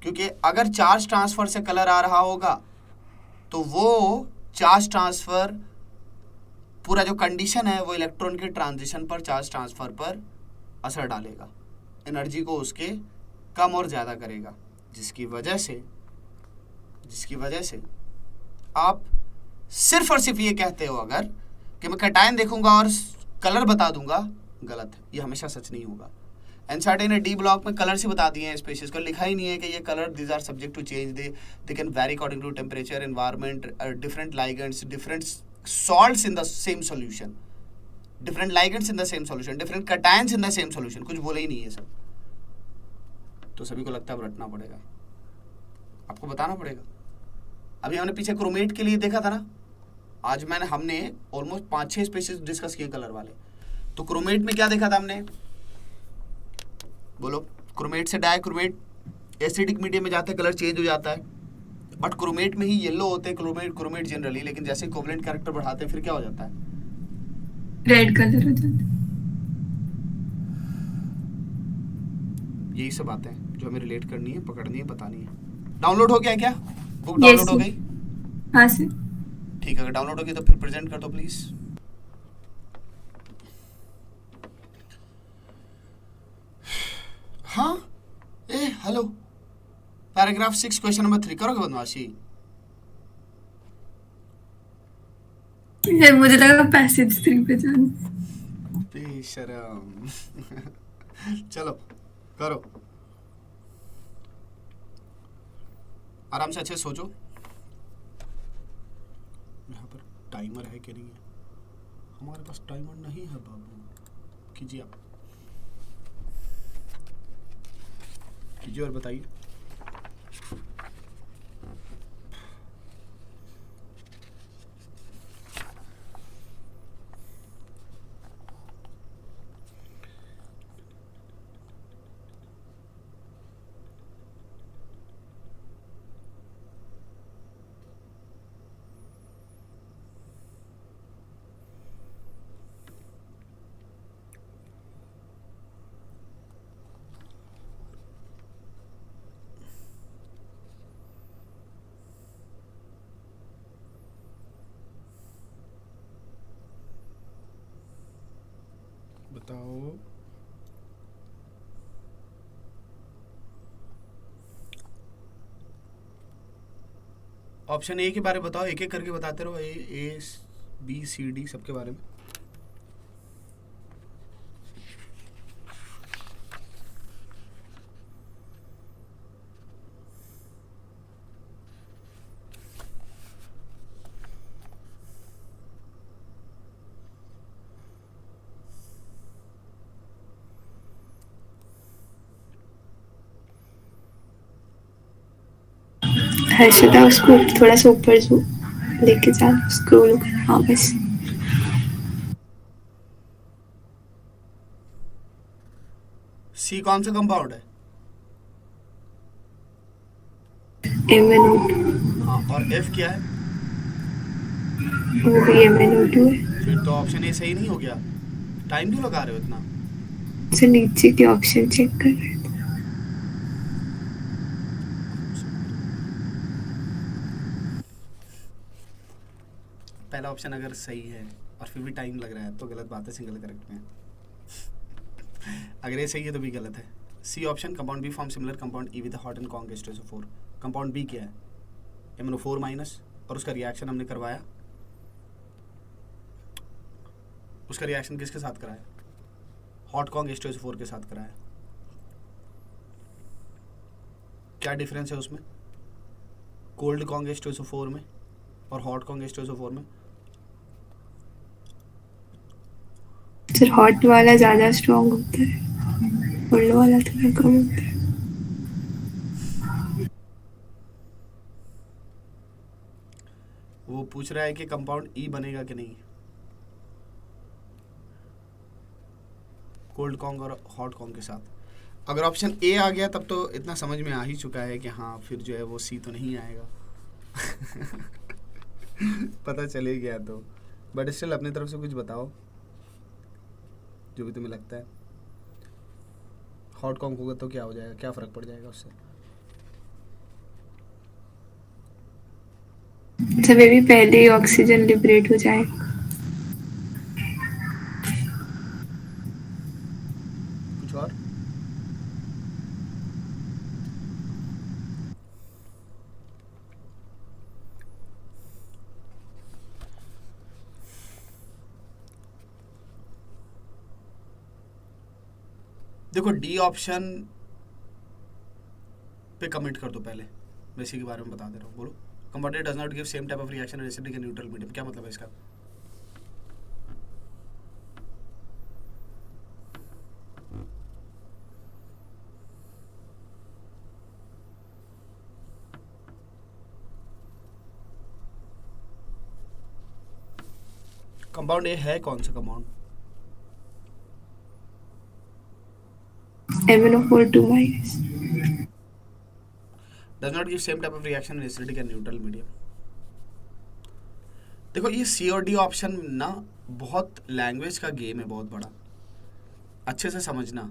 क्योंकि अगर चार्ज ट्रांसफर से कलर आ रहा होगा तो वो चार्ज ट्रांसफर पूरा जो कंडीशन है वो इलेक्ट्रॉन के ट्रांजिशन पर, चार्ज ट्रांसफर पर असर डालेगा, एनर्जी को उसके कम और ज़्यादा करेगा, जिसकी वजह से आप सिर्फ और सिर्फ ये कहते हो अगर कि मैं कैटायन देखूंगा और कलर बता दूंगा, गलत है, ये हमेशा सच नहीं होगा। एनसीईआरटी ने डी ब्लॉक में कलर से बता दिए हैं स्पेसीज को, लिखा ही नहीं है कि ये colour these are subject to change, they can vary according to temperature, environment, different ligands, different salts in the same solution, different ligands in the same solution, different cations in the same solution, कुछ बोले ही नहीं है सब। तो सभी को लगता है अब रटना पड़ेगा, आपको बताना पड़ेगा। अभी हमने पीछे क्रोमेट के लिए देखा था ना, आज हमने ऑलमोस्ट 5-6 स्पेसीज डिस्कस किए कलर वाले। तो क्रोमेट में क्या देखा था हमने, बोलो। क्रोमेट से डायक्रोमेट, एसिडिक मीडियम में जाते कलर चेंज हो जाता है, बट क्रोमेट में ही येलो होते हैं क्रोमेट जनरली, लेकिन जैसे कोवलेंट कैरेक्टर बढ़ाते हैं फिर क्या हो जाता है, रेड कलर हो जाता है। यही सब बातें हैं जो हमें रिलेट करनी है, पकड़नी है, बतानी है। डाउनलोड हो गया क्या, बुक डाउनलोड हो गई? हाँ सर। ठीक है, अगर डाउनलोड हो गई तो फिर प्रेजेंट कर दो प्लीज। हाँ, हेलो, पैराग्राफ 6 क्वेश्चन नंबर 3 करोगे बदमाशी? मुझे लगा पैसेज 3 पे जाना। बेशरम। चलो करो, आराम से अच्छे से सोचो। यहाँ पर टाइमर है कि नहीं है? हमारे पास टाइमर नहीं है बाबू। कीजिए आप, कीजिए और बताइए। बताओ। ऑप्शन ए के बारे में बताओ, एक एक करके बताते रहो, ए बी सी डी सबके बारे में। हर्षदा उसको थोड़ा सा ऊपर लेके जा, स्क्रॉल कर। हाँ बस। सी कौन सा कंपाउंड है? MnO2। हाँ, और एफ क्या है? वो भी MnO2 है। फिर तो ऑप्शन ए सही नहीं हो गया। टाइम क्यों लगा रहे हो इतना? तो नीचे के ऑप्शन चेक कर रहे थे। पहला ऑप्शन अगर सही है और फिर भी टाइम लग रहा है तो गलत बात है, सिंगल करेक्ट में। अगर ये सही है तो भी गलत है। C option, compound B form similar compound E with hot and conc H2SO4। Compound B क्या है? MnO4 माइनस, और उसका रिएक्शन हमने करवाया। उसका रिएक्शन किसके साथ कराया? हॉट कॉन्ग H2SO4 के साथ कराया। क्या डिफरेंस है उसमें कोल्ड कॉन्ग H2SO4 में और हॉट कॉन्ग H2SO4 में? सर हॉट वाला ज्यादा स्ट्रॉन्ग होता है, कोल्ड वाला थोड़ा कम होता है। वो पूछ रहा है कि कंपाउंड ई बनेगा कि नहीं, कोल्ड कॉन्ग और हॉट कॉन्ग के साथ। अगर ऑप्शन ए आ गया तब तो इतना समझ में आ ही चुका है कि हाँ फिर जो है वो सी तो नहीं आएगा। पता चले गया तो, बट स्टिल अपनी तरफ से कुछ बताओ जो भी तुम्हें लगता है। हॉट कॉन्क होगा तो क्या हो जाएगा, क्या फ़र्क पड़ जाएगा उससे? तो वे भी पहले ही ऑक्सीजन लिबरेट हो जाए। कुछ और? देखो डी ऑप्शन पे कमेंट कर दो पहले, मैं इसी के बारे में बता दे रहा हूँ। बोलो, compound does not give same type of reaction acidic and neutral medium, क्या मतलब है इसका? कंपाउंड ए है कौन सा compound? MnO4 2-. Does not give same type of reaction in acidic and neutral medium. देखो ये सी और डी ऑप्शन ना बहुत लैंग्वेज का गेम है, बहुत बड़ा। अच्छे से समझना,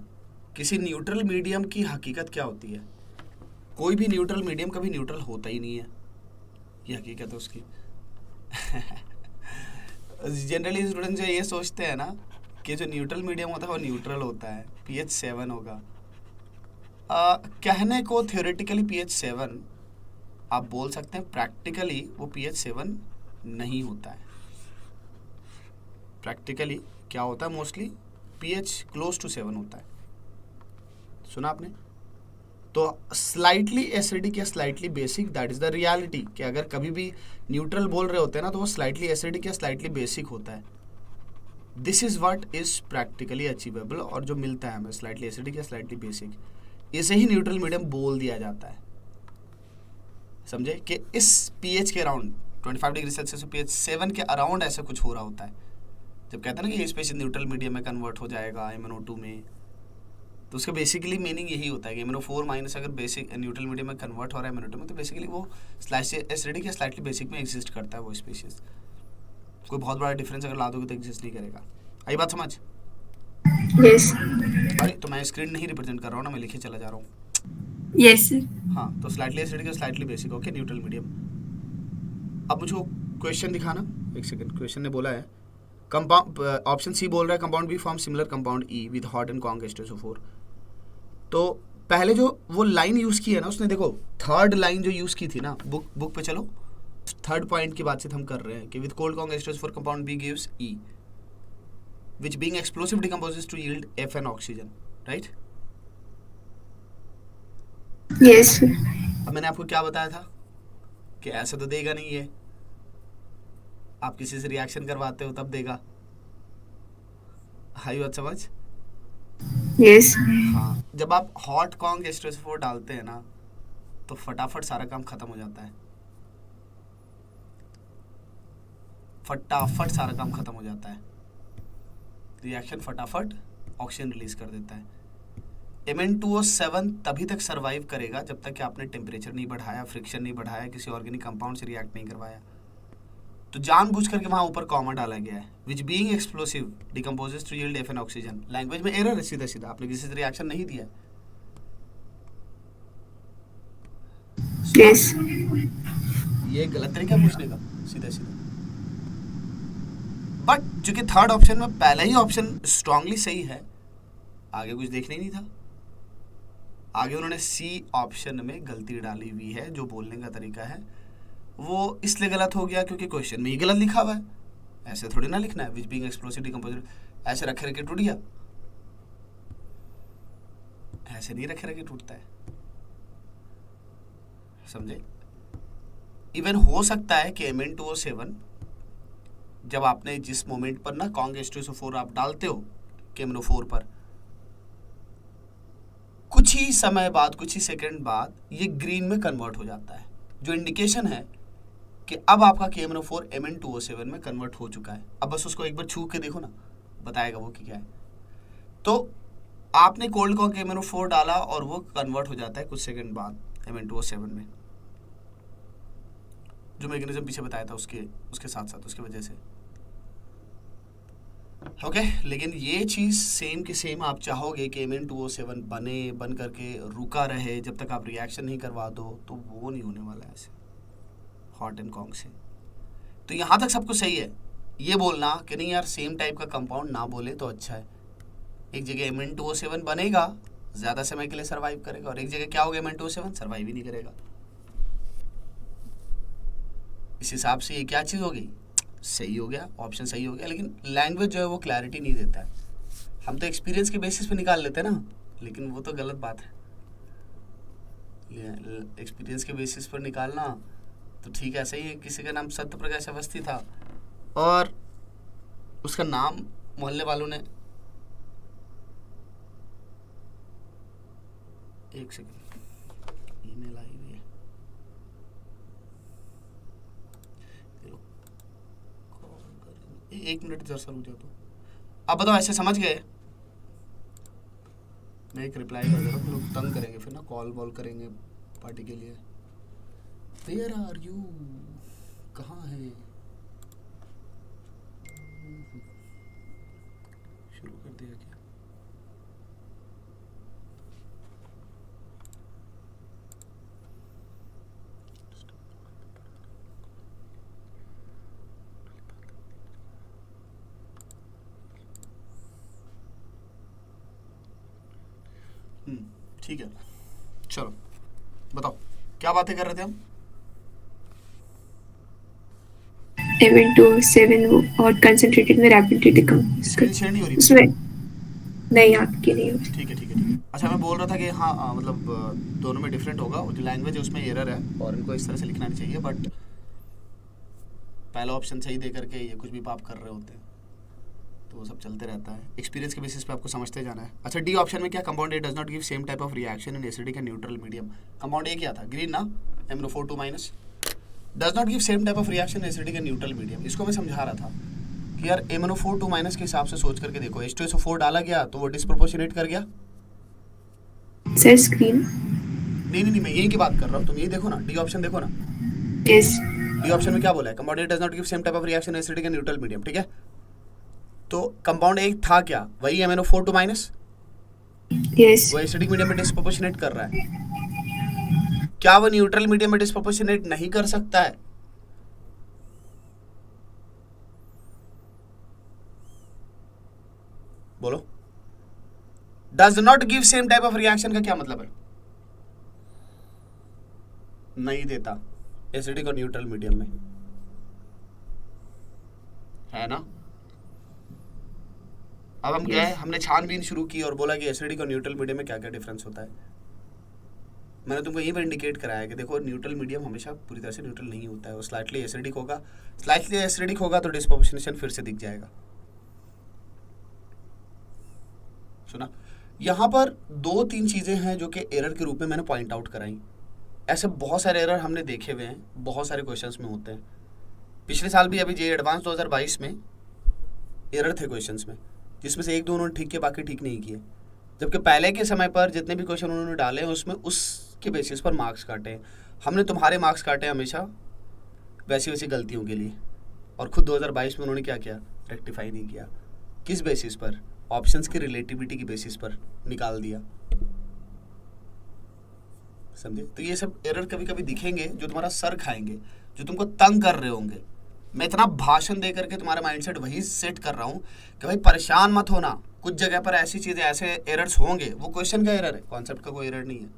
किसी न्यूट्रल मीडियम की हकीकत क्या होती है। कोई भी न्यूट्रल मीडियम कभी न्यूट्रल होता ही नहीं है, ये हकीकत है उसकी। जनरली स्टूडेंट जो ये सोचते हैं ना कि जो न्यूट्रल मीडियम होता है वो न्यूट्रल होता है, pH 7 होगा। कहने को थियोरेटिकली pH 7 आप बोल सकते हैं, प्रैक्टिकली वो pH 7 नहीं होता है। प्रैक्टिकली क्या होता है? मोस्टली pH क्लोज टू 7 होता है। सुना आपने? तो स्लाइटली एसिडिक या slightly basic, that is the reality. कि अगर कभी भी न्यूट्रल बोल रहे होते हैं ना तो वो स्लाइटली एसिडिक या स्लाइटली बेसिक होता है। This is what is practically achievable, और जो मिलता है हमें स्लाइटली एसिडिक या स्लाइटली बेसिक, इसे ही न्यूट्रल मीडियम बोल दिया जाता है। समझे कि इस pH के अराउंड 25 डिग्री सेल्सियस pH 7 के अराउंड ऐसा कुछ हो रहा होता है। जब कहते हैं ना कि ये स्पेसिस न्यूट्रल मीडियम में कन्वर्ट हो जाएगा MnO2 में, तो उसका बेसिकली मीनिंग यही होता है कि MnO4 माइनस अगर बेसिक न्यूट्रल मीडियम में कन्वर्ट हो रहा है MnO2 में, तो बेसिकली वो स्लाइटली एसिडिक या स्लाइटली बेसिक में एग्जिस्ट करता है वो स्पेसिस। कोई बहुत बड़ा डिफरेंस अगर ला दोगे तो एग्जिस्ट नहीं करेगा। आई बात समझ? यस अरे तो मैं स्क्रीन नहीं रिप्रेजेंट कर रहा हूँ ना, मैं लिखे चला जा रहा हूँ। Yes sir. हाँ, तो स्लाइटली एसिडिक या slightly basic, okay, neutral medium. अब मुझे क्वेश्चन दिखाना, एक सेकंड। क्वेश्चन ने बोला है कंपाउंड, ऑप्शन सी बोल रहा है compound B form similar compound E with hot and conc H2SO4। तो पहले जो वो लाइन यूज़ की है ना उसने, देखो थर्ड लाइन जो यूज़ की थी ना, बुक पे चलो, थर्ड पॉइंट की बातचीत हम कर रहे हैं कि with cold conc H2SO4 compound B gives E which being explosive decomposes to yield Fn oxygen, right? Yes अब मैंने आपको क्या बताया था कि ऐसा तो देगा नहीं है, आप किसी से रिएक्शन करवाते हो तब देगा। हाई बात समझ? यस हाँ, जब आप हॉट कॉन्क H2SO4 डालते हैं ना तो फटाफट सारा काम खत्म हो जाता है। फटाफट सारा काम खत्म हो जाता है, रिएक्शन फटाफट ऑक्सीजन रिलीज कर देता है। Mn2O7 तभी तक सरवाइव करेगा जब तक कि आपने टेम्परेचर नहीं बढ़ाया, फ्रिक्शन नहीं बढ़ाया, किसी ऑर्गेनिक कंपाउंड से रिएक्ट नहीं करवाया। तो जानबूझ करके वहां ऊपर कॉमा डाला गया है, which being explosive decomposes to yield Fn oxygen. Language में एरर है सीधा सीधा, आपने किसी से रिएक्शन नहीं दिया। यस ये गलत तरीका है पूछने का, सीधा सीधा। बट चूंकि थर्ड ऑप्शन में पहला ही ऑप्शन स्ट्रांगली सही है, आगे कुछ देखना ही नहीं था। आगे उन्होंने सी ऑप्शन में गलती डाली हुई है, जो बोलने का तरीका है वो इसलिए गलत हो गया क्योंकि क्वेश्चन में ही गलत लिखा हुआ है। ऐसे थोड़ी ना लिखना है, विच बीइंग एक्सप्लोसिव डिकम्पोजिट, ऐसे रखे रखे टूट गया, ऐसे नहीं रखे रखे टूटता है, समझे? इवन हो सकता है कि Mn2O7 जब आपने जिस मोमेंट पर ना कॉन्क H2SO4 आप डालते हो KMnO4 पर, कुछ ही समय बाद, कुछ ही सेकंड बाद ये ग्रीन में कन्वर्ट हो जाता है, जो इंडिकेशन है कि अब आपका KMnO4 Mn2O7 में कन्वर्ट हो चुका है। अब बस उसको एक बार छू के देखो ना, बताएगा वो कि क्या है। तो आपने कोल्ड कॉक MnO4 डाला और वो कन्वर्ट हो जाता है कुछ सेकंड बाद Mn2O7 में, जो मैकेनिज्म पीछे बताया था उसके उसके साथ साथ उसकी वजह से। ओके लेकिन ये चीज़ सेम की सेम आप चाहोगे कि Mn2O7 बन करके रुका रहे जब तक आप रिएक्शन नहीं करवा दो, तो वो नहीं होने वाला है ऐसे हॉट एंड कॉन्ग से। तो यहाँ तक सब कुछ सही है। ये बोलना कि नहीं यार सेम टाइप का कंपाउंड ना बोले तो अच्छा है। एक जगह Mn2O7 बनेगा, ज़्यादा समय के लिए सर्वाइव करेगा, और एक जगह क्या होगा Mn2O7 सर्वाइव ही नहीं करेगा। इस हिसाब से ये क्या चीज़ हो गई, सही हो गया, ऑप्शन सही हो गया। लेकिन लैंग्वेज जो है वो क्लैरिटी नहीं देता है। हम तो एक्सपीरियंस के बेसिस पे निकाल लेते हैं ना, लेकिन वो तो गलत बात है। एक्सपीरियंस के बेसिस पर निकालना तो ठीक है, सही है। किसी का नाम सत्य प्रकाश अवस्थी था और उसका नाम मोहल्ले वालों ने, एक सेकंड ईमेल आई हुई है, एक मिनट जरा रुक जाओ। तो अब बताओ ऐसे समझ गए? मैं एक रिप्लाई कर दे रहा हूँ, फिर लोग तंग करेंगे, फिर ना कॉल वॉल करेंगे पार्टी के लिए। वेयर आर यू, कहाँ है? शुरू कर दिया क्या? ठीक है, चलो बताओ क्या बातें कर रहे थे हम? Mn2O7 और कंसंट्रेटेड में रैपिडली डिकम शेयर नहीं हो रही उसमें नहीं, आपकी नहीं होती। ठीक है ठीक है ठीक है। अच्छा मैं बोल रहा था कि हाँ मतलब दोनों में डिफरेंट होगा, जो लैंग्वेज है उसमें एरर है और इनको इस तरह से लिखना नहीं चाहिए, बट पहला ऑप्शन सही दे करके ये कुछ भी पाप कर रहे होते हैं, तो वो सब चलते रहता है। एक्सपीरियंस के बेसिस पे आपको समझते जाना है। अच्छा डी ऑप्शन में क्या, compound A does not give same type of reaction in acidic and neutral medium. Compound A क्या था, ग्रीन ना, MnO4 does not give same type of reaction acidic and neutral medium. इसको मैं समझा रहा था कि यार MnO4 के हिसाब से सोच करके देखो, H2SO4 डाला गया तो वो डिस्प्रोपोर्शनेट कर गया। सर स्क्रीन नहीं मैं यही की बात कर रहा हूँ, तुम यही देखो ना, डी ऑप्शन देखो ना। यस डी ऑप्शन में क्या बोला है, compound A does not give same type of reaction acidic and neutral medium, ठीक है। तो कंपाउंड ए था क्या, वही MnO4 यस वो एसिडिक मीडियम में डिस्प्रोपोर्शनेट कर रहा है। क्या वो न्यूट्रल मीडियम में डिस्प्रोपोर्शनेट नहीं कर सकता है? बोलो, does not give same type of reaction का क्या मतलब है? नहीं देता एसिडिक और न्यूट्रल मीडियम में, है ना। अब हम गए, हमने छानबीन शुरू की और बोला कि एसिडिक और न्यूट्रल मीडियम में क्या क्या डिफरेंस होता है। मैंने तुमको यहीं पर इंडिकेट कराया कि देखो न्यूट्रल मीडियम हमेशा पूरी तरह से न्यूट्रल नहीं होता है, वो स्लाइटली एसिडिक होगा। स्लाइटली एसिडिक होगा तो डिस्प्रोपोर्शनेशन फिर से दिख जाएगा। सुना, यहाँ पर 2-3 चीज़ें हैं जो कि एरर के रूप में मैंने पॉइंट आउट कराई। ऐसे बहुत सारे एरर हमने देखे हुए हैं, बहुत सारे क्वेश्चंस में होते हैं। पिछले साल भी अभी जे एडवांस 2022 में एरर थे क्वेश्चंस में, जिसमें से 1-2 उन्होंने ठीक किए, बाकी ठीक नहीं किए। जबकि पहले के समय पर जितने भी क्वेश्चन उन्होंने डाले उसमें उसके बेसिस पर मार्क्स काटे। हमने तुम्हारे मार्क्स काटे हमेशा वैसी वैसी गलतियों के लिए, और खुद 2022 में उन्होंने क्या किया, रेक्टिफाई नहीं किया। किस बेसिस पर, ऑप्शंस की रिलेटिविटी की बेसिस पर निकाल दिया, समझे। तो ये सब एरर कभी कभी दिखेंगे जो तुम्हारा सर खाएंगे, जो तुमको तंग कर रहे होंगे। मैं इतना भाषण दे करके तुम्हारा माइंडसेट वही सेट कर रहा हूँ कि भाई परेशान मत होना, कुछ जगह पर ऐसी चीजें, ऐसे एरर्स होंगे, वो क्वेश्चन का एरर है, कॉन्सेप्ट का कोई एरर नहीं है।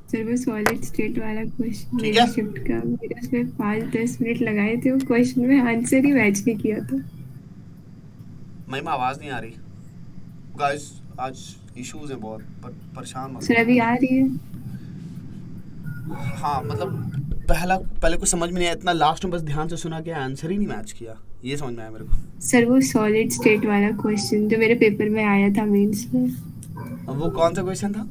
सर वो सॉलिड स्टेट वाला क्वेश्चन ठीक है। शिफ्ट का मेरे उसमें 5-10 मिनट लगाए थे, वो क्वेश्चन में आंसर ही मैच नहीं किया था। महिमा आवाज नहीं आ रही गाइस, आज इश्यूज हैं बहुत, परेशान मत। सर अभी आ रही है? हाँ मतलब पहले कुछ समझ में नहीं आया, इतना लास्ट में बस ध्यान से सुना कि आंसर ही नहीं मैच किया, ये समझ में आया मेरे को। सर वो सॉलिड स्टेट वाला क्वेश्चन जो मेरे पेपर में आया था मेंस में। अब वो कौन सा क्वेश्चन था?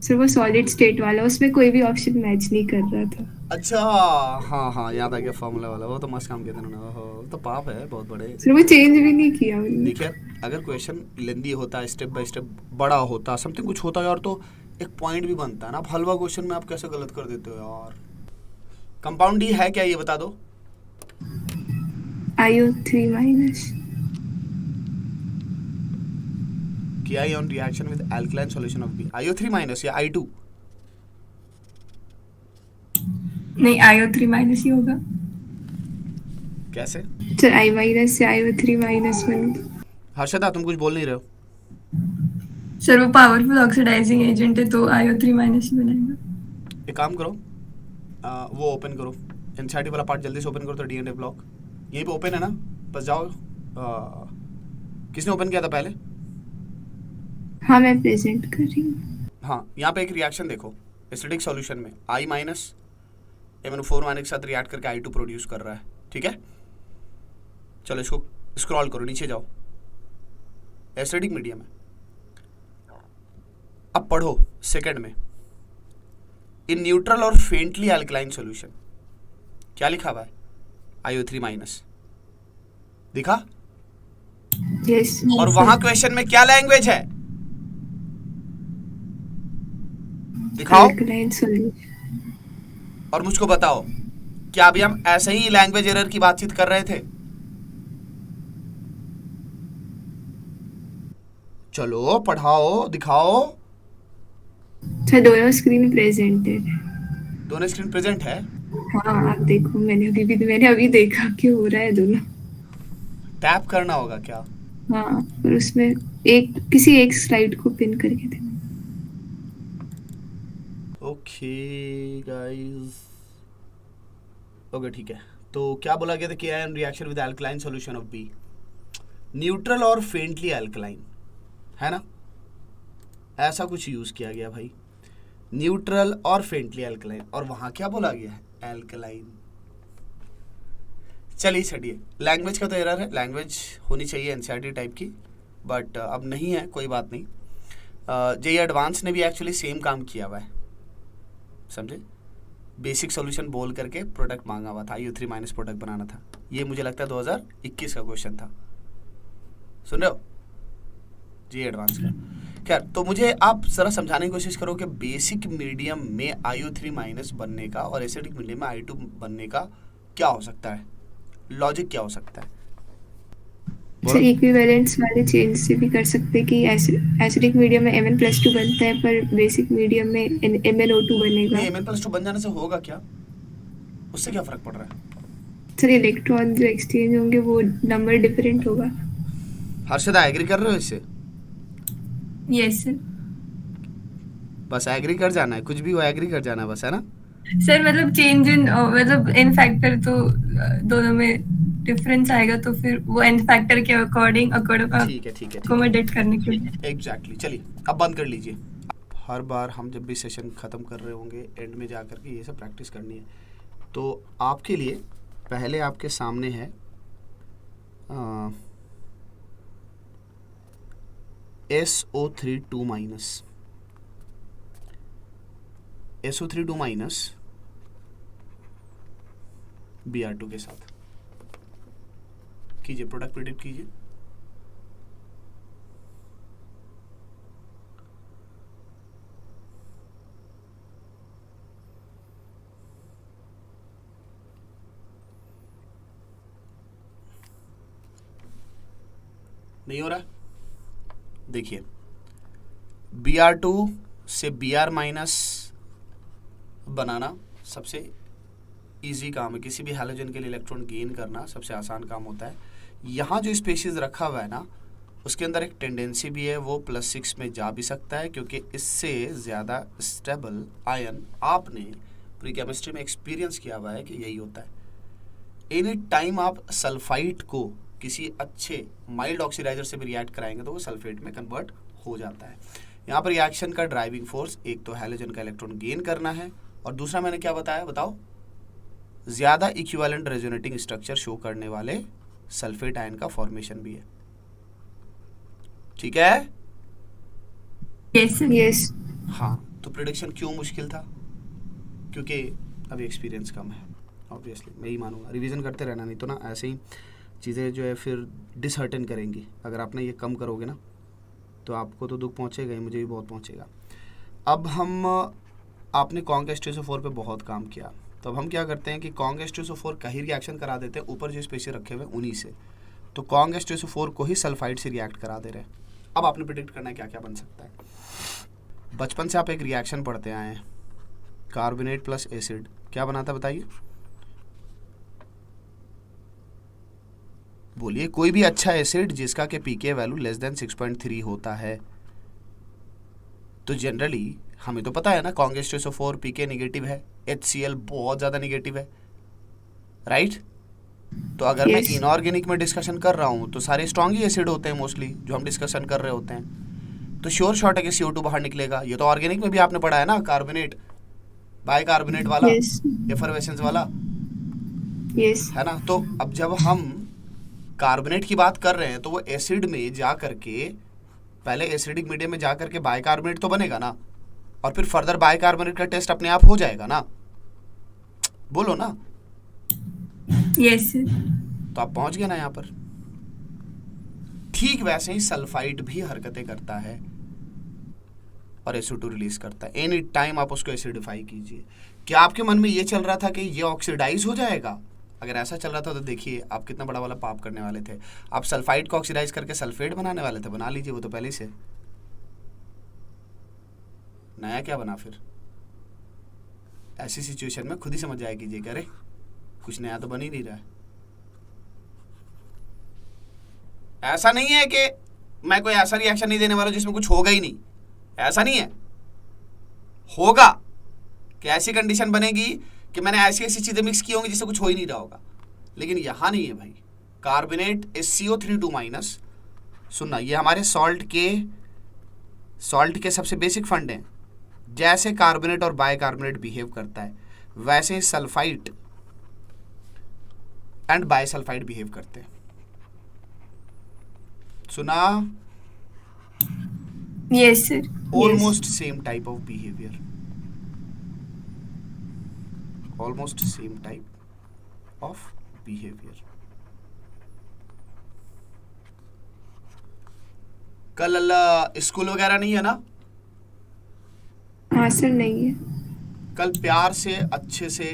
सर वो सॉलिड स्टेट वाला, उसमें कोई भी ऑप्शन मैच नहीं कर रहा था। अच्छा, हाँ हाँ याद आ गया, फार्मूला वाला, वो तो मस्त काम किया था उन्होंने, ओहो, वो तो पाप है बहुत बड़े। सर वो चेंज भी नहीं किया उन्होंने। देखिए अगर क्वेश्चन लेंदी होता, स्टेप बाय स्टेप बड़ा होता, समथिंग कुछ होता यार, तो एक पॉइंट भी बनता है ना। अब हलवा क्वेश्चन में आप कैसे गलत कर देते हो यार। कंपाउंड डी है क्या, ये बता दो। IO3 minus. KI on reaction with alkaline solution of B, IO3 minus या I2? नहीं, IO3 माइनस ही होगा। कैसे? सर I माइनस से IO3 माइनस बन। हर्षदा तुम कुछ बोल नहीं रहे हो। सर वो पावरफुल ऑक्सीडाइजिंग एजेंट है तो IO3 माइनस ही बनेगा। एक काम करो, वो ओपन करो, एनसीईआरटी वाला पार्ट जल्दी से ओपन करो। तो डीएनए ब्लॉक यहीं पे ओपन है ना, बस जाओ। किसने ओपन किया था पहले? हाँ मैं प्रेजेंट कर रही हूँ। हाँ, यहाँ पे एक रिएक्शन देखो, एसिडिक सॉल्यूशन में I माइनस MnO4 माइनस के साथ रिएक्ट करके I2 प्रोड्यूस कर रहा है, ठीक है। चलो इसको स्क्रॉल करो, नीचे जाओ, एसिडिक मीडियम है। अब पढ़ो सेकंड में, इन न्यूट्रल और फेंटली अल्कलाइन सॉल्यूशन क्या लिखा हुआ है? IO3 माइनस दिखा? यस। और वहां क्वेश्चन में क्या लैंग्वेज है दिखाओ, अल्कलाइन सॉल्यूशन। और मुझको बताओ क्या अभी हम ऐसे ही लैंग्वेज एरर की बातचीत कर रहे थे? चलो पढ़ाओ, दिखाओ। सर दोनों स्क्रीन प्रेजेंटेड है। दोनों स्क्रीन प्रेजेंट है? हाँ आप देखो, मैंने अभी देखा कि हो रहा है दोनों। टैप करना होगा क्या? हाँ और उसमें एक किसी एक स्लाइड को पिन करके देना। ओके गाइस, ओके ठीक है। तो क्या बोला गया था कि ion reaction with alkaline solution of B, neutral और फेंटली अल्कलाइन, है ना? ऐसा कुछ यूज किया गया भाई, न्यूट्रल और फेंटली अल्कलाइन, और वहां क्या बोला गया है? अल्कलाइन। चलिए छड़िए, लैंग्वेज का तो एरर है, लैंग्वेज होनी चाहिए एनसीईआरटी टाइप की, बट अब नहीं है, कोई बात नहीं। जेईई एडवांस ने भी एक्चुअली सेम काम किया हुआ है, समझे? बेसिक सॉल्यूशन बोल करके प्रोडक्ट मांगा हुआ था, IO3 माइनस प्रोडक्ट बनाना था। ये मुझे लगता है 2021 का क्वेश्चन था, सुन रहे हो? जेईई एडवांस का। खैर, तो मुझे आप जरा समझाने की कोशिश करो कि बेसिक मीडियम में IO3 माइनस बनने का और एसिडिक मीडियम में I2 बनने का क्या हो सकता है, लॉजिक क्या हो सकता है? सर इक्विवेलेंस वाले चेंज से भी कर सकते हैं कि एसिडिक मीडियम में Mn+2 बनता है पर बेसिक मीडियम में MnO2 बनेगा। नहीं, Mn+2 बन जाने से होगा क्या, उससे क्या फर्क पड़ रहा है? सर इलेक्ट्रॉन जो एक्सचेंज होंगे वो नंबर डिफरेंट होगा। हर्षदा एग्री कर रहे हो इससे? Yes sir. बस एग्री कर जाना है, कुछ भी हो एग्री कर जाना है बस, है ना? सर मतलब चेंज इन मतलब इन फैक्टर तो दोनों में डिफरेंस आएगा तो फिर वो एन फैक्टर के अकॉर्डिंग ठीक है ठीक है अकोमोडेट करने के लिए। एग्जैक्टली। चलिए अब बंद कर लीजिए। हर बार हम जब भी सेशन ख़त्म कर रहे होंगे एंड में जा कर के ये सब प्रैक्टिस करनी है। तो आपके लिए पहले आपके सामने है SO32 minus, SO32 minus Br2 के साथ कीजिए, प्रोडक्ट प्रिडिक्ट कीजिए। नहीं हो रहा? देखिए, Br2 से Br माइनस बनाना सबसे इजी काम है, किसी भी हैलोजन के लिए इलेक्ट्रॉन गेन करना सबसे आसान काम होता है। यहाँ जो स्पेशीज रखा हुआ है ना, उसके अंदर एक टेंडेंसी भी है, वो +6 में जा भी सकता है, क्योंकि इससे ज़्यादा स्टेबल आयन आपने प्री केमिस्ट्री में एक्सपीरियंस किया हुआ है कि यही होता है। एनी टाइम आप सल्फाइड को किसी अच्छे माइल्ड ऑक्सीडाइजर से भी रिएक्ट कराएंगे तो वो सल्फेट में कन्वर्ट हो जाता है। यहाँ पर रिएक्शन का ड्राइविंग फोर्स एक तो हैलोजन का इलेक्ट्रॉन गेन करना है, और दूसरा मैंने क्या बताया बताओ, ज़्यादा इक्विवेलेंट रेजोनेटिंग स्ट्रक्चर शो करने वाले सल्फेट आयन का फॉर्मेशन भी है। ठीक है? Yes yes. हाँ, तो प्रिडिक्शन क्यों मुश्किल था? क्योंकि अभी एक्सपीरियंस कम है, ऑब्वियसली मैं ही मानूंगा। रिवीजन करते रहना, नहीं तो ना ऐसे ही चीज़ें जो है फिर डिसहर्टन करेंगी। अगर आपने ये कम करोगे ना तो आपको तो दुख पहुंचेगा ही, मुझे भी बहुत पहुंचेगा। अब हम आपने कॉन्ग H2SO4 पे बहुत काम किया, तो अब हम क्या करते हैं कि कॉन्ग H2SO4 का ही रिएक्शन करा देते हैं ऊपर जो स्पेशल रखे हुए उन्हीं से। तो कॉन्ग H2SO4 को ही सल्फाइड से रिएक्ट करा दे रहे हैं। अब आपने प्रिडिक्ट करना है क्या क्या बन सकता है। बचपन से आप एक रिएक्शन पढ़ते आए हैं, कार्बोनेट प्लस एसिड क्या बनाता बताइए? बोलिए कोई भी अच्छा एसिड जिसका के पीके वैल्यू लेस देन 6.3 होता है। तो जनरली हमें तो पता है ना कॉन्ग H2SO4 पीके नेगेटिव है, HCl बहुत ज़्यादा नेगेटिव है, राइट? तो अगर Yes. मैं इनऑर्गेनिक में डिस्कशन कर रहा हूँ तो सारे स्ट्रॉन्ग ही एसिड होते हैं मोस्टली जो हम डिस्कशन कर रहे होते हैं। तो श्योर शॉट है कि CO2 बाहर निकलेगा। ये तो ऑर्गेनिक में भी आपने पढ़ा है ना, कार्बोनेट बाय कार्बोनेट वाला, Yes. एफरवेसेंस वाला, Yes. है ना? तो अब जब हम कार्बोनेट की बात कर रहे हैं तो वो एसिड में जा करके पहले एसिडिक मीडियम में जा करके बाइकार्बोनेट तो बनेगा ना, और फिर फर्दर बाइकार्बोनेट का टेस्ट अपने आप हो जाएगा ना, बोलो ना। Yes sir. तो आप पहुंच गए ना यहाँ पर। ठीक वैसे ही सल्फाइड भी हरकतें करता है और SO2 रिलीज करता है। एनी टाइम आप उसको एसिडिफाई कीजिए। क्या आपके मन में ये चल रहा था कि ये ऑक्सीडाइज हो जाएगा? अगर ऐसा चल रहा था तो देखिए आप कितना बड़ा वाला पाप करने वाले थे। आप सल्फाइड को ऑक्सीडाइज करके सल्फेट बनाने वाले थे, बना लीजिए, वो तो पहले से। नया क्या बना फिर? ऐसी सिचुएशन में खुद ही समझ जाया कीजिए, अरे कुछ नया तो बन ही नहीं रहा है। ऐसा नहीं है कि मैं कोई ऐसा रिएक्शन नहीं देने वाला जिसमें कुछ होगा ही नहीं, ऐसा नहीं है। होगा कि ऐसी कंडीशन बनेगी कि मैंने ऐसी ऐसी चीजें मिक्स की होंगी जिससे कुछ हो ही नहीं रहा होगा, लेकिन यहां नहीं है भाई। Carbonate SCO3 -। सुनना, ये हमारे सॉल्ट के सबसे बेसिक फंड हैं। जैसे कार्बोनेट और बाइकार्बोनेट बिहेव करता है वैसे सल्फाइड एंड बाइसल्फाइड बिहेव करते हैं। सुना? Yes sir. Almost same type of behaviour, almost same type of behaviour. कल अल्लाह स्कूल वगैरह नहीं है ना? हाँ सर, नहीं है। कल प्यार से अच्छे से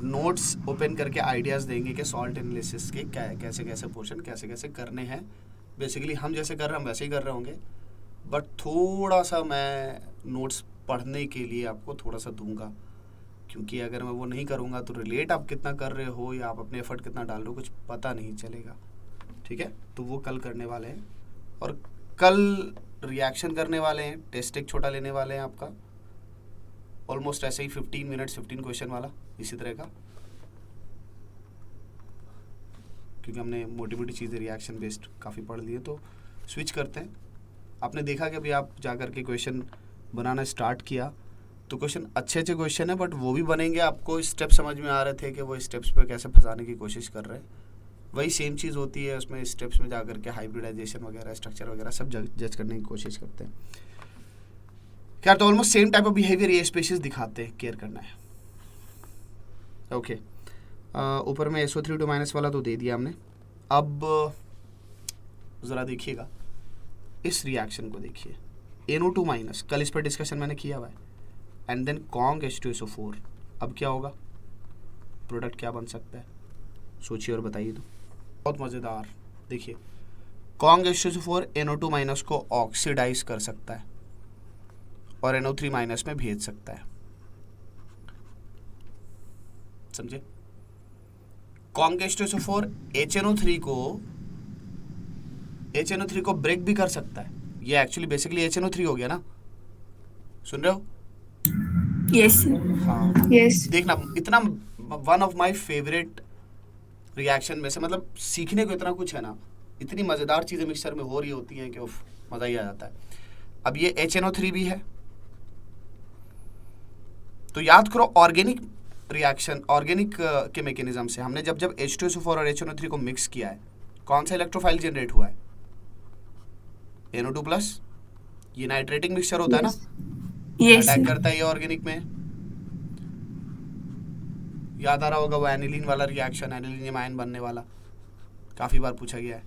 नोट्स ओपन करके आइडियाज देंगे कि सॉल्ट एनालिसिस के कैसे कैसे पोर्शन कैसे कैसे करने हैं। बेसिकली हम जैसे कर रहे हैं हम वैसे ही कर रहे होंगे, बट थोड़ा सा मैं नोट्स पढ़ने के लिए आपको थोड़ा सा दूंगा, क्योंकि अगर मैं वो नहीं करूंगा तो रिलेट आप कितना कर रहे हो या आप अपने एफर्ट कितना डाल रहे हो कुछ पता नहीं चलेगा। ठीक है, तो वो कल करने वाले हैं। और कल रिएक्शन करने वाले हैं, टेस्ट एक छोटा लेने वाले हैं आपका, ऑलमोस्ट ऐसे ही 15 मिनट्स 15 क्वेश्चन वाला, इसी तरह का, क्योंकि हमने मोटी मोटी चीज़ें रिएक्शन बेस्ड काफ़ी पढ़ लिए। तो स्विच करते हैं। आपने देखा कि अभी आप जा कर के क्वेश्चन बनाना स्टार्ट किया तो क्वेश्चन अच्छे अच्छे क्वेश्चन है, बट वो भी बनेंगे। आपको स्टेप समझ में आ रहे थे कि वो स्टेप्स पे कैसे फंसाने की कोशिश कर रहे हैं। वही सेम चीज़ होती है उसमें, स्टेप्स में जा कर के हाइब्रिडाइजेशन वगैरह, स्ट्रक्चर वगैरह सब जज करने की कोशिश करते हैं। क्या तो almost same type of behaviour ये स्पेशीज दिखाते हैं, केयर करना है। ओके, ऊपर में SO3 वाला तो दे दिया हमने। अब ज़रा देखिएगा इस रिएक्शन को, देखिए NO2-, कल इस पर डिस्कशन मैंने किया हुआ है, एंड देन कॉन्ग H2SO4। अब क्या होगा, प्रोडक्ट क्या बन सकता है, सोचिए और बताइए। तो बहुत मज़ेदार, देखिए कॉन्ग H2SO4 NO2- को ऑक्सीडाइज कर सकता है और NO3- में भेज सकता है, समझे? कॉन्ग H2SO4 HNO3 को ब्रेक भी कर सकता है। ये एक्चुअली बेसिकली HNO3 हो गया ना, सुन रहे हो? Yes sir. हाँ, यस। देखना, इतना one of my favourite reaction में से, मतलब सीखने को इतना कुछ है ना, इतनी मज़ेदार चीज़ें मिक्सचर में हो रही होती हैं कि उफ, मज़ा ही आ जाता है। अब ये HNO3 भी है, तो याद करो ऑर्गेनिक रिएक्शन, ऑर्गेनिक के मैकेनिज्म से हमने जब जब H2SO4 और HNO3 को मिक्स किया है, कौन सा इलेक्ट्रोफाइल जनरेट हुआ है? NO2+, ये नाइट्रेटिक मिक्सचर होता है ना, यस अटैक करता है ये ऑर्गेनिक में। याद आ रहा होगा वो एनिलीन वाला रिएक्शन, एनिलीन आयन बनने वाला, काफ़ी बार पूछा गया है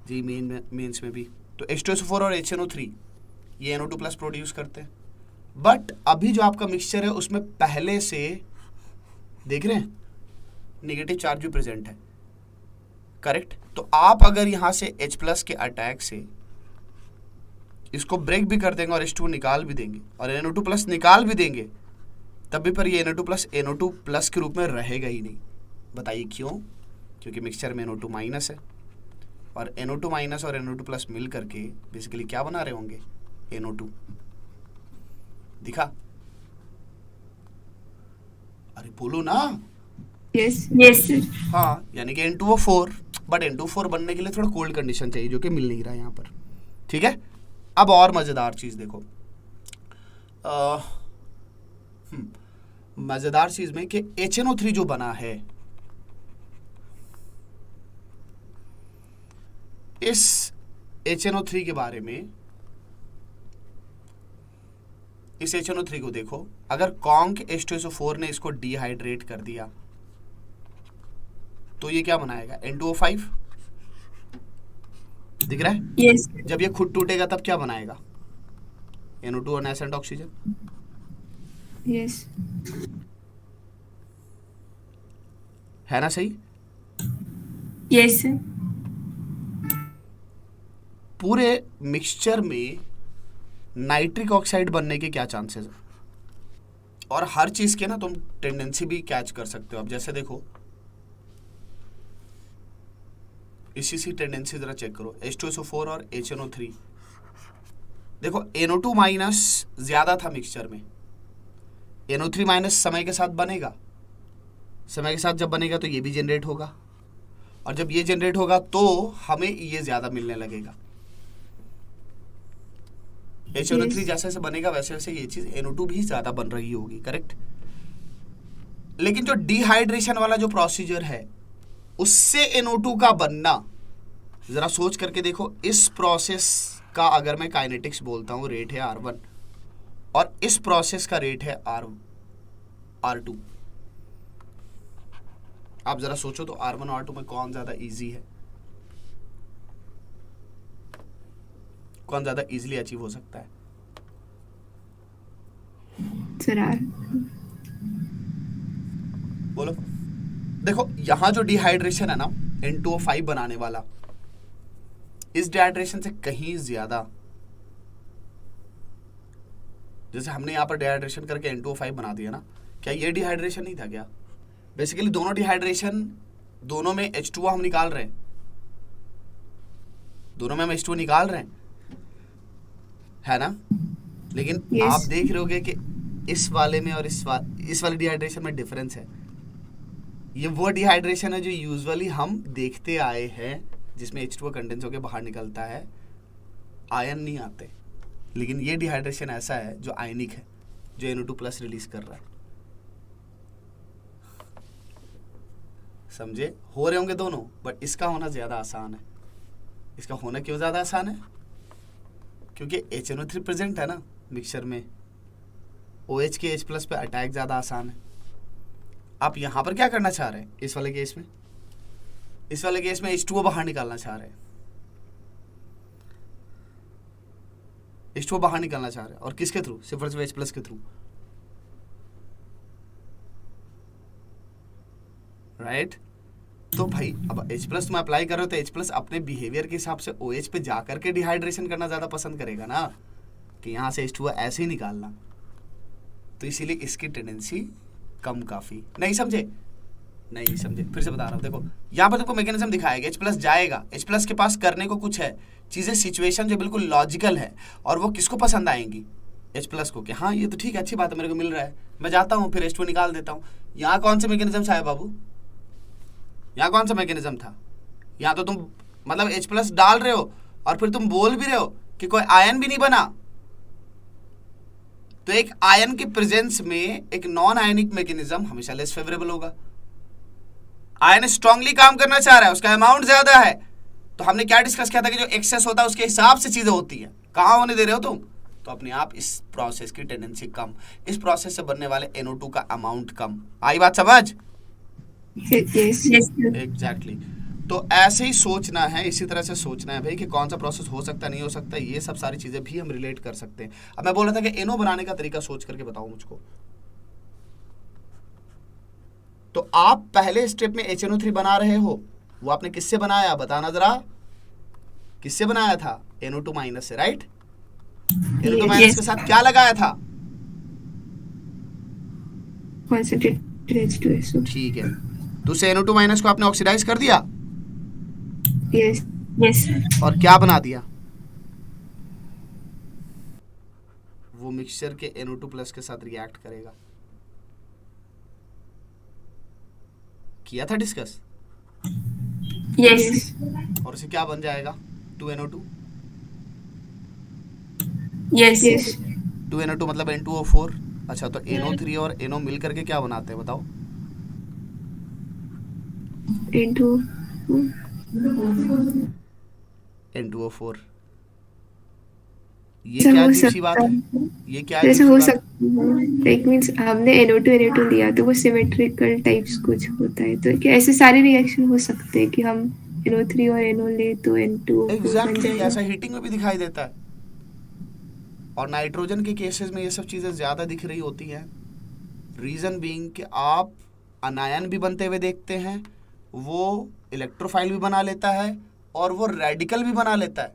जी मेंस में भी। तो H2SO4 और HNO3 ये NO2 प्लस प्रोड्यूस करते हैं। बट अभी जो आपका मिक्सचर है उसमें पहले से देख रहे हैं नेगेटिव चार्ज भी प्रेजेंट है, करेक्ट। तो आप अगर यहाँ से H प्लस के अटैक से इसको ब्रेक भी कर देंगे और H2 निकाल भी देंगे और NO2 प्लस निकाल भी देंगे, तब भी पर ये NO2 प्लस के रूप में रहेगा ही नहीं। बताइए क्यों? क्योंकि मिक्सचर में NO2 माइनस है और NO2 माइनस और NO2 प्लस मिल करके बेसिकली क्या बना रहे होंगे? NO2। दिखा? अरे बोलो ना। यस यस हाँ, यानी कि N2O4, बट N2O4 बनने के लिए थोड़ा कोल्ड कंडीशन चाहिए जो कि मिल नहीं रहा है यहाँ पर, ठीक है। अब और मज़ेदार चीज़ देखो, मज़ेदार चीज़ में कि HNO3 जो बना है, इस HNO3 के बारे में, इस HNO3 को देखो, अगर कॉन्क H2SO4 ने इसको डिहाइड्रेट कर दिया तो ये क्या बनाएगा? N2O5। दिख रहा है? यस जब ये खुद टूटेगा तब क्या बनाएगा? NO2 और नेसेंट ऑक्सीजन। यस है ना सही? यस पूरे मिक्सचर में नाइट्रिक ऑक्साइड बनने के क्या चांसेस है? और हर चीज के ना तुम टेंडेंसी भी कैच कर सकते हो। अब जैसे देखो, इसी सी टेंडेंसी जरा चेक करो, H2SO4 और HNO3। देखो NO2 माइनस ज्यादा था मिक्सचर में, NO3 माइनस समय के साथ बनेगा, समय के साथ जब बनेगा तो ये भी जनरेट होगा, और जब ये जनरेट होगा तो हमें ये ज्यादा मिलने लगेगा। HNO3 Yes. जैसे जैसे बनेगा वैसे वैसे ये चीज NO2 भी ज्यादा बन रही होगी, करेक्ट। लेकिन जो डिहाइड्रेशन वाला जो प्रोसीजर है उससे NO2 का बनना, जरा सोच करके देखो, इस प्रोसेस का अगर मैं काइनेटिक्स बोलता हूँ रेट है R1 और इस प्रोसेस का रेट है R2। आप जरा सोचो तो R1 और R2 में कौन ज्यादा इजी है, कौन ज्यादा इजीली अचीव हो सकता है? सर बोलो। देखो यहाँ जो डिहाइड्रेशन है ना N2O5 बनाने वाला, इस डिहाइड्रेशन से कहीं ज्यादा, जैसे हमने यहाँ पर डिहाइड्रेशन करके N2O5 बना दिया ना, क्या ये डिहाइड्रेशन नहीं था क्या? बेसिकली दोनों डिहाइड्रेशन, दोनों में H2O हम निकाल रहे हैं, दोनों में हम H2O निकाल रहे हैं, है ना। लेकिन Yes. आप देख रहे होगे कि इस वाले में और इस वाले डिहाइड्रेशन में डिफरेंस है। ये वो डिहाइड्रेशन है जो यूजुअली हम देखते आए हैं, जिसमें H2O कंडेंस होकर बाहर निकलता है, आयन नहीं आते। लेकिन ये डिहाइड्रेशन ऐसा है जो आयनिक है, जो NO2 प्लस रिलीज कर रहा है। समझे? हो रहे होंगे दोनों, बट इसका होना ज्यादा आसान है। इसका होना क्यों ज्यादा आसान है? क्योंकि HNO3 प्रेजेंट है ना मिक्सचर में, OH के H प्लस पे अटैक ज़्यादा आसान है। आप यहाँ पर क्या करना चाह रहे हैं? इस वाले केस में, इस वाले केस में H2O बाहर निकालना चाह रहे हैं, H2O बाहर निकालना चाह रहे हैं, और किसके थ्रू? सिर्फ और सिर्फ H प्लस के थ्रू, राइट। तो भाई अब H प्लस तुम अप्लाई कर रहे हो तो H प्लस अपने बिहेवियर के हिसाब से OH पे जाकर के डिहाइड्रेशन करना ज़्यादा पसंद करेगा ना, कि यहाँ से H2O ऐसे ही निकालना। तो इसीलिए इसकी टेंडेंसी कम काफ़ी। नहीं समझे? नहीं समझे, फिर से बता रहा हूँ। देखो यहाँ पर तुमको मैकेनिज्म दिखाएगा, H प्लस जाएगा, H प्लस के पास करने को कुछ है चीज़ें, सिचुएशन जो बिल्कुल लॉजिकल है, और वो किसको पसंद आएंगी? H प्लस को, कि हाँ ये तो ठीक है, अच्छी बात है, मेरे को मिल रहा है, मैं जाता हूँ फिर H2O निकाल देता हूँ। यहाँ कौन से मैकेनिज्म आए बाबू? यहाँ कौन सा मैकेनिज्म था? यहाँ तो तुम मतलब H प्लस डाल रहे हो और फिर तुम बोल भी रहे हो कि कोई आयन भी नहीं बना। तो एक आयन के प्रेजेंस में एक नॉन आयनिक मैकेनिज्म हमेशा लेस फेवरेबल होगा। आयन स्ट्रांगली काम करना चाह रहा है, उसका अमाउंट ज्यादा है, तो हमने क्या डिस्कस किया था कि जो एक्सेस होता है उसके हिसाब से चीजें होती है। कहाँ होने दे रहे हो तुम? तो अपने आप इस प्रोसेस की टेंडेंसी कम, इस प्रोसेस से बनने वाले NO2 का अमाउंट कम। आई बात समझ? Yes exactly. तो ऐसे ही सोचना है, इसी तरह से सोचना है भाई कि कौन सा प्रोसेस हो सकता है, नहीं हो सकता, ये सब सारी चीजें भी हम रिलेट कर सकते हैं। अब मैं बोल रहा था कि NO बनाने का तरीका सोच करके बताओ मुझको। तो आप पहले स्टेप में HNO3 बना रहे हो, वो आपने किससे बनाया बताना जरा, किससे बनाया था? NO2 माइनस से, राइट? NO2 माइनस के साथ क्या लगाया था? concentrated H2SO। ठीक है, तो उस NO2 माइनस को आपने ऑक्सीडाइज कर दिया यस यस और क्या बना दिया? वो मिक्सचर के NO2 प्लस के साथ रिएक्ट करेगा। किया था डिस्कस? यस और उसे क्या बन जाएगा? 2NO2। यस 2NO2 मतलब N2O4। अच्छा, तो NO3 और NO मिल करके क्या बनाते हैं बताओ? into N2O4। ये ऐसा क्या हो अजीब सी बात सकता है? है, ये क्या ऐसा अजीब सी हो बात है? सकता है, लाइक मीन्स हमने NO2 लिया तो वो सिमेट्रिकल टाइप्स कुछ होता है, तो क्या ऐसे सारे रिएक्शन हो सकते हैं कि हम NO3 और NO ले तो N2O4 बन एग्जैक्टली, जाएगा। ऐसा हीटिंग में भी दिखाई देता है। और नाइट्रोजन के केसेस में ये सब चीजें ज्यादा दिख रही होती हैं। रीजन बीइंग कि आप अनायन भी बनते हुए देखते हैं, वो इलेक्ट्रोफाइल भी बना लेता है और वो रेडिकल भी बना लेता है।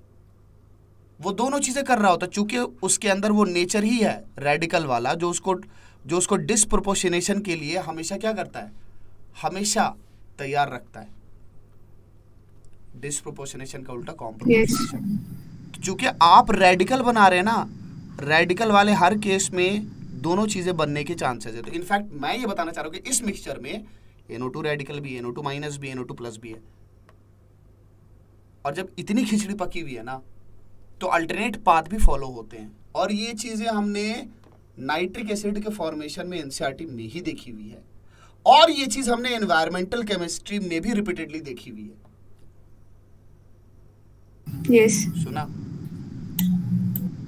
वो दोनों चीजें कर रहा होता है, चूंकि उसके अंदर वो नेचर ही है रेडिकल वाला, जो उसको डिस्प्रोपोर्शनेशन के लिए हमेशा क्या करता है, हमेशा तैयार रखता है। डिस्प्रोपोर्शनेशन का उल्टा कॉम्प्रोपोर्शनेशन। चूंकि आप रेडिकल बना रहे हैं ना, रेडिकल वाले हर केस में दोनों चीजें बनने के चांसेस है। तो इनफैक्ट मैं ये बताना चाह रहा हूँ कि इस मिक्सचर में NO2 रेडिकल भी, NO2 माइनस भी, NO2 प्लस भी है। और जब इतनी खिचड़ी पकी हुई है ना, तो अल्टरनेट पाथ भी फॉलो होते हैं। और ये चीजें हमने नाइट्रिक एसिड के फॉर्मेशन में NCERT में ही देखी हुई है, और ये चीज हमने एनवायरमेंटल केमिस्ट्री में भी रिपीटेडली देखी हुई है। यस सुना?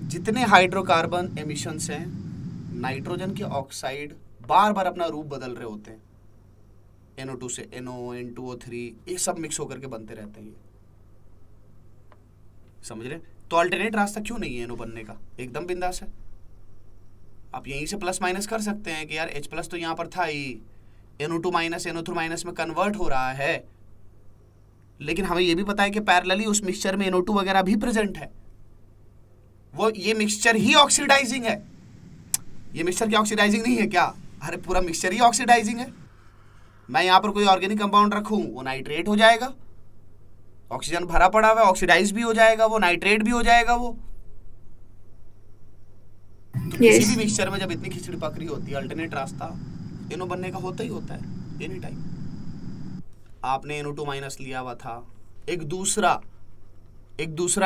जितने हाइड्रोकार्बन एमिशंस हैं, नाइट्रोजन के ऑक्साइड बार बार अपना रूप बदल रहे होते हैं। NO2 से NO, N2O3, ये सब मिक्स होकर के बनते रहते हैं। ये समझ रहे? तो अल्टरनेट रास्ता क्यों नहीं है NO बनने का? एकदम बिंदास है। आप यहीं से प्लस माइनस कर सकते हैं कि यार H प्लस तो यहाँ पर था ही, NO2 माइनस NO3 माइनस में कन्वर्ट हो रहा है। लेकिन हमें ये भी पता है कि पैरेलली उस मिक्सचर में NO2 वगैरह भी प्रेजेंट है। वो ये मिक्सचर ही ऑक्सीडाइजिंग है। ये मिक्सचर क्या ऑक्सीडाइजिंग नहीं है क्या? अरे पूरा मिक्सचर ही ऑक्सीडाइजिंग है। मैं यहाँ पर कोई ऑर्गेनिक कंपाउंड रखूं, वो नाइट्रेट हो जाएगा। ऑक्सीजन भरा पड़ा हुआ है, ऑक्सीडाइज भी हो जाएगा, वो नाइट्रेट भी हो जाएगा वो। तो किसी भी मिक्सचर में जब इतनी खिचड़ी पक रही होती है, अल्टरनेट रास्ता NO बनने का होता ही होता है एनी टाइम। आपने NO2 माइनस लिया हुआ था, एक दूसरा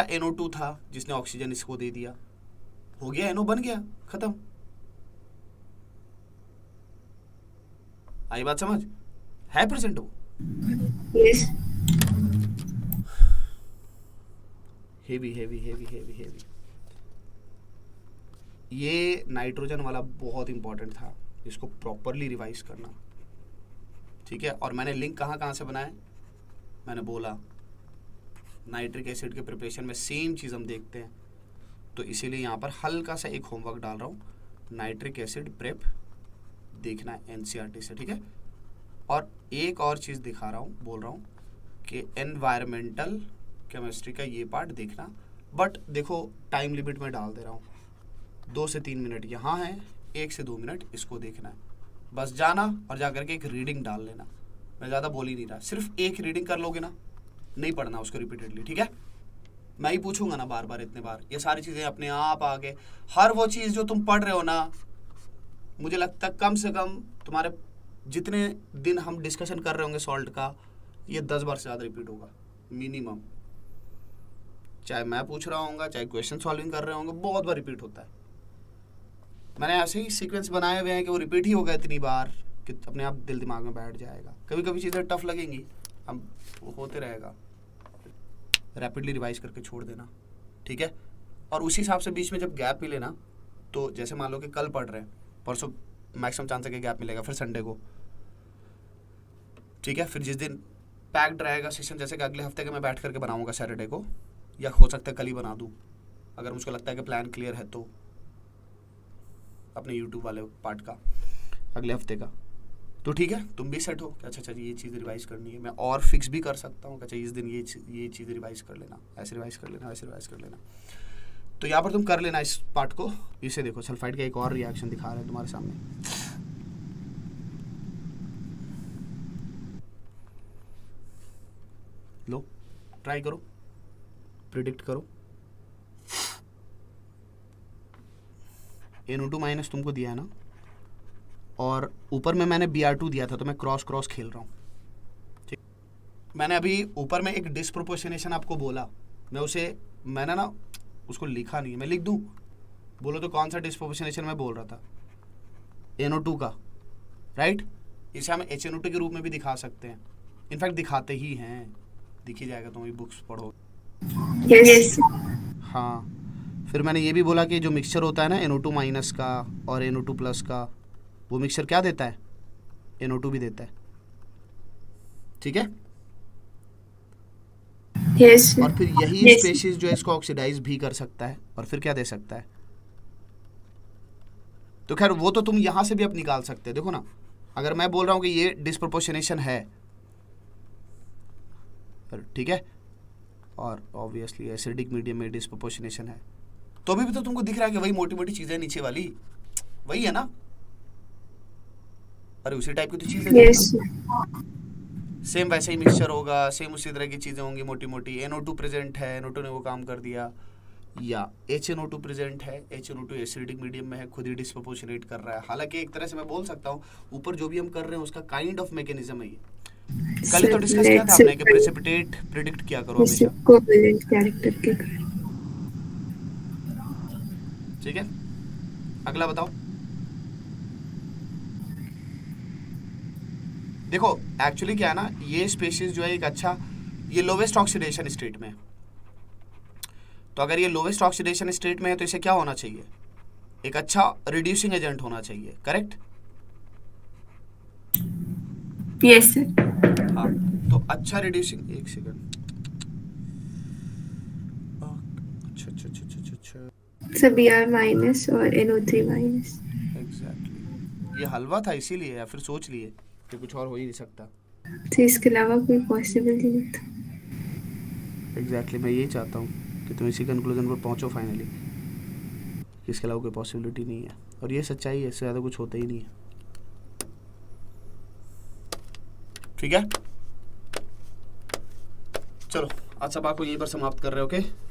NO2 था जिसने ऑक्सीजन इसको दे दिया, हो गया NO बन गया, खत्म। आई बात समझ? है प्रेजेंट वो? Yes heavy heavy heavy heavy heavy. ये नाइट्रोजन वाला बहुत इंपॉर्टेंट था, इसको प्रॉपरली रिवाइज करना, ठीक है? और मैंने लिंक कहाँ से बनाया? मैंने बोला नाइट्रिक एसिड के प्रिपरेशन में सेम चीज़ हम देखते हैं, तो इसीलिए यहाँ पर हल्का सा एक होमवर्क डाल रहा हूँ, नाइट्रिक एसिड प्रेप देखना है NCERT से, ठीक है? और एक और चीज़ दिखा रहा हूँ, बोल रहा हूँ कि एनवायरमेंटल केमिस्ट्री का ये पार्ट देखना, बट देखो टाइम लिमिट में डाल दे रहा हूँ, 2 से 3 मिनट यहाँ है, 1 से 2 मिनट इसको देखना है। बस जाना और जाकर के एक रीडिंग डाल लेना। मैं ज़्यादा बोल ही नहीं रहा, सिर्फ एक रीडिंग कर लोगे ना, नहीं पढ़ना उसको रिपीटेडली, ठीक है? मैं ही पूछूंगा ना बार बार, इतने बार ये सारी चीज़ें अपने आप आगे। हर वो चीज़ जो तुम पढ़ रहे हो ना, मुझे लगता है कम से कम तुम्हारे जितने दिन हम डिस्कशन कर रहे होंगे सॉल्ट का, ये 10 बार से ज़्यादा रिपीट होगा मिनिमम। चाहे मैं पूछ रहा हूँ, चाहे क्वेश्चन सॉल्विंग कर रहे होंगे, बहुत बार रिपीट होता है। मैंने ऐसे ही सीक्वेंस बनाए हुए हैं कि वो रिपीट ही होगा इतनी बार कि अपने आप दिल दिमाग में बैठ जाएगा। कभी कभी चीज़ें टफ लगेंगी, अब वो होते रहेगा। रैपिडली रिवाइज करके छोड़ देना, ठीक है? और उसी हिसाब से बीच में जब गैप मिले ना, तो जैसे मान लो कि कल पढ़ रहे हैं, परसों मैक्सिमम चांस है कि गैप मिलेगा, फिर संडे को, ठीक है। फिर जिस दिन पैक्ड रहेगा सेशन, जैसे कि अगले हफ्ते का मैं बैठ करके बनाऊंगा सैटरडे को, या हो सकता है कल ही बना दूं अगर मुझको लगता है कि प्लान क्लियर है तो, अपने यूट्यूब वाले पार्ट का अगले हफ्ते का। तो ठीक है, तुम भी सेट हो कि अच्छा ये चीज़ रिवाइज करनी है। मैं और फिक्स भी कर सकता हूँ कि अच्छा इस दिन ये चीज़ रिवाइज कर लेना, ऐसे रिवाइज कर लेना, ऐसे रिवाइज कर लेना। तो यहाँ पर तुम कर लेना इस पार्ट को। इसे देखो, सल्फाइड का एक और रिएक्शन दिखा रहे हैं तुम्हारे सामने। लो, ट्राई करो, प्रिडिक्ट करो। NO2 माइनस तुमको दिया है ना, और ऊपर में मैंने Br2 दिया था, तो मैं क्रॉस क्रॉस खेल रहा हूँ, ठीक। मैंने अभी ऊपर में एक डिस्प्रोपोर्शनेशन आपको बोला, मैंने ना उसको लिखा नहीं है, मैं लिख दूँ? बोलो तो कौन सा डिस्प्रोपोर्शनेशन मैं बोल रहा था? NO2 का, राइट। इसे हम HNO2 के रूप में भी दिखा सकते हैं, इनफैक्ट दिखाते ही हैं, दिख ही जाएगा, तुम ये बुक्स पढ़ो। यस। हाँ, फिर मैंने ये भी बोला कि जो मिक्सचर होता है ना NO2 माइनस का और NO2 प्लस का, वो मिक्सचर क्या देता है? NO2 भी देता है, ठीक है। यस। और फिर यही स्पेशीज जो है इसको ऑक्सीडाइज भी कर सकता है, और फिर क्या दे सकता है? तो खैर वो तो तुम यहाँ से भी अब निकाल सकते हैं। देखो ना, अगर मैं बोल रहा हूँ कि ये डिस्प्रोपोर्शनेशन है, ठीक है, और ऑब्वियसली एसिडिक मीडियम में डिस्प्रोपोर्शनेशन है, तो अभी भी तो तुमको दिख रहा है कि वही मोटी मोटी चीजें नीचे वाली वही है ना। अरे उसी टाइप की तो चीजें यस। सेम वैसे ही मिक्सचर होगा, सेम उसी तरह की चीजें होंगी मोटी मोटी। NO2 प्रेजेंट है, NO2 ने वो काम कर दिया, या HNO2 प्रेजेंट है, HNO2 एसिडिक मीडियम में है, खुद ही डिस्प्रोपोर्शनेट कर रहा है। हालांकि एक तरह से मैं बोल सकता हूँ ऊपर जो भी हम कर रहे हैं उसका काइंड ऑफ मैकेनिज्म है ये। कल ही तो डिस्कस किया था हमने कि प्रेसिपिटेट प्रिडिक्ट किया करो हमेशा, कोवेलेंट कैरेक्टर के कारण। ठीक है। अगला बताओ। देखो एक्चुअली क्या है ना, ये स्पेशीज जो है एक अच्छा, ये लोवेस्ट ऑक्सीडेशन स्टेट में है। तो अगर ये लोवेस्ट ऑक्सीडेशन स्टेट में है तो इसे क्या होना चाहिए? एक अच्छा रिड्यूसिंग एजेंट होना चाहिए, करेक्ट? Yes sir. हाँ, तो अच्छा रिड्यूसिंग, एक सेकंड, अच्छा अच्छा अच्छा अच्छा अच्छा, सब Br माइनस और NO3 माइनस। एग्जैक्टली, ये हलवा था इसीलिए, या फिर सोच लिए कि कुछ और हो ही नहीं सकता? तो इसके अलावा कोई पॉसिबिलिटी नहीं था। एग्जैक्टली, मैं यही चाहता हूँ कि तुम इसी कंक्लूजन पर पहुँचो फाइनली, इसके अलावा कोई पॉसिबिलिटी नहीं है, और ये सच्चाई है, इससे ज़्यादा कुछ होता ही नहीं है, ठीक है। चलो आज सभा को यहीं पर समाप्त कर रहे हो, ओके।